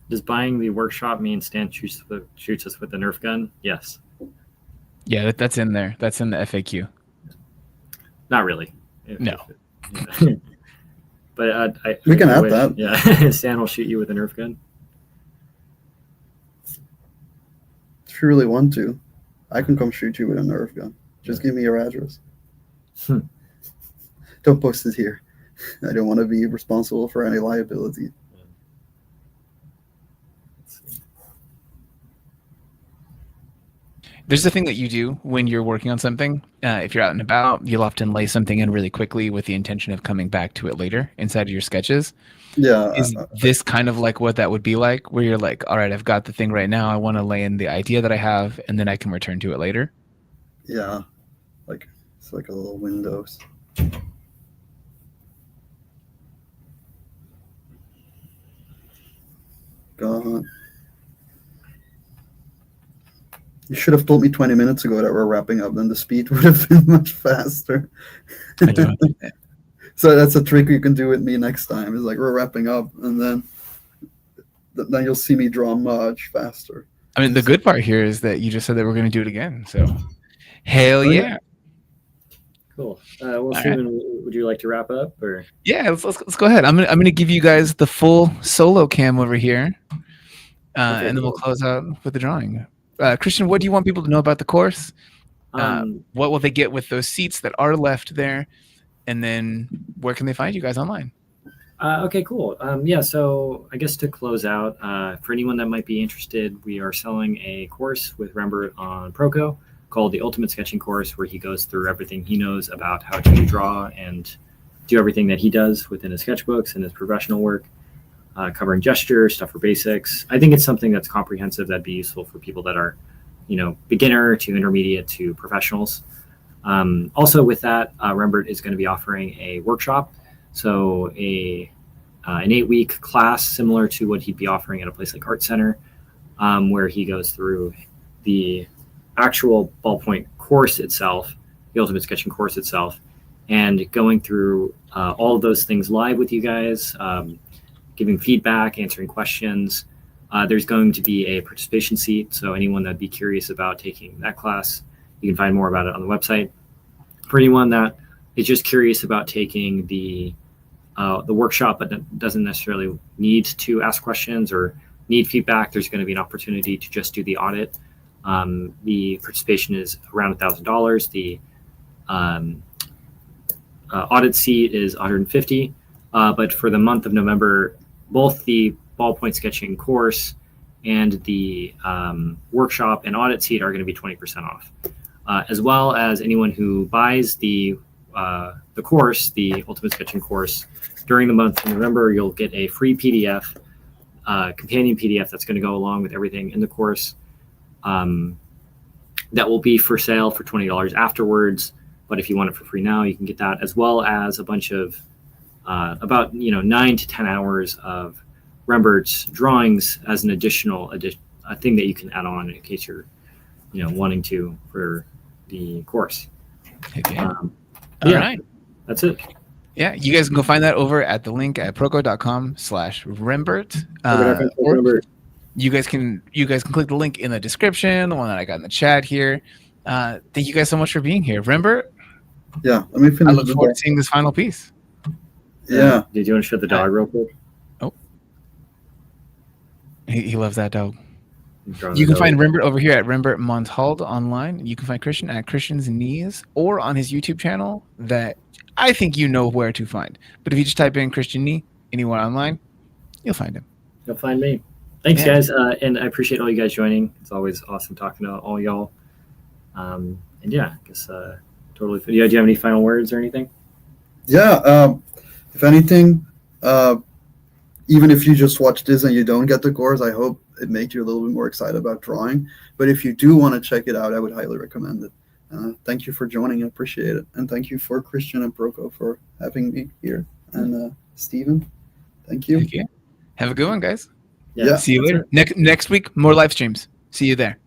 Does buying the workshop mean Stan shoots us with a Nerf gun? Yes. Yeah, that's in there. That's in the FAQ. Not really. No. But We can add wish- that. Yeah, Stan will shoot you with a Nerf gun. If you really want to, I can come shoot you with a Nerf gun. Just give me your address. Don't post it here. I don't want to be responsible for any liability. There's the thing that you do when you're working on something. If you're out and about, you'll often lay something in really quickly with the intention of coming back to it later inside of your sketches. Yeah. Is this kind of like what that would be like, where you're like, all right, I've got the thing right now. I want to lay in the idea that I have, and then I can return to it later? Yeah. Like, it's like a little windows. God. You should have told me 20 minutes ago that we're wrapping up, then the speed would have been much faster. I don't know. So that's a trick you can do with me next time. Is like we're wrapping up, and then you'll see me draw much faster. I mean, the good part here is that you just said that we're going to do it again. So, hell yeah. Cool. Well, All Steven, would you like to wrap up, or? Yeah, let's go ahead. I'm gonna give you guys the full solo cam over here, and then we'll close out with the drawing. Christian, what do you want people to know about the course? Um, What will they get with those seats that are left there? And then where can they find you guys online? Okay, cool. Yeah, so I guess to close out, for anyone that might be interested, we are selling a course with Rembert on Proko called the Ultimate Sketching Course, where he goes through everything he knows about how to draw and do everything that he does within his sketchbooks and his professional work, covering gesture, stuff for basics. I think it's something that's comprehensive that'd be useful for people that are, beginner to intermediate to professionals. Also with that, Rembert is going to be offering a workshop. So an 8-week class similar to what he'd be offering at a place like Art Center, where he goes through the actual ballpoint course itself, the Ultimate Sketching course itself, and going through all of those things live with you guys, giving feedback, answering questions. There's going to be a participation seat, so anyone that'd be curious about taking that class, you can find more about it on the website. For anyone that is just curious about taking the workshop but doesn't necessarily need to ask questions or need feedback, there's going to be an opportunity to just do the audit. The participation is around $1,000. The audit seat is $150. But for the month of November, both the ballpoint sketching course and the workshop and audit seat are going to be 20% off, as well as anyone who buys the course, the Ultimate Sketching course, during the month of November, you'll get a free PDF, companion PDF that's going to go along with everything in the course. That will be for sale for $20 afterwards. But if you want it for free now, you can get that, as well as a bunch of about 9 to 10 hours of Rembert's drawings as an additional thing that you can add on in case you're wanting to for the course. Okay. All yeah, right. That's it. Yeah, you guys can go find that over at the link at proko.com/Rembert. Rembert. You guys can click the link in the description, the one that I got in the chat here. Thank you guys so much for being here, Rembert. Yeah, let me finish. I look forward to seeing this final piece. Yeah. Did you want to shut the dog real quick? Oh, he loves that dog. You can find Rembert over here at Rembert Montald online. You can find Christian at Christian's Knees or on his YouTube channel that I think you know where to find. But if you just type in Christian Knee anywhere online, you'll find him. You'll find me. Thanks, guys. And I appreciate all you guys joining. It's always awesome talking to all y'all. And yeah, I guess totally. Do you have any final words or anything? Yeah. If anything, even if you just watch this and you don't get the course, I hope it made you a little bit more excited about drawing. But if you do want to check it out, I would highly recommend it. Thank you for joining. I appreciate it. And thank you for Christian and Proko for having me here. And Steven, thank you. Have a good one, guys. Yeah. See you later. Next week, more live streams. See you there.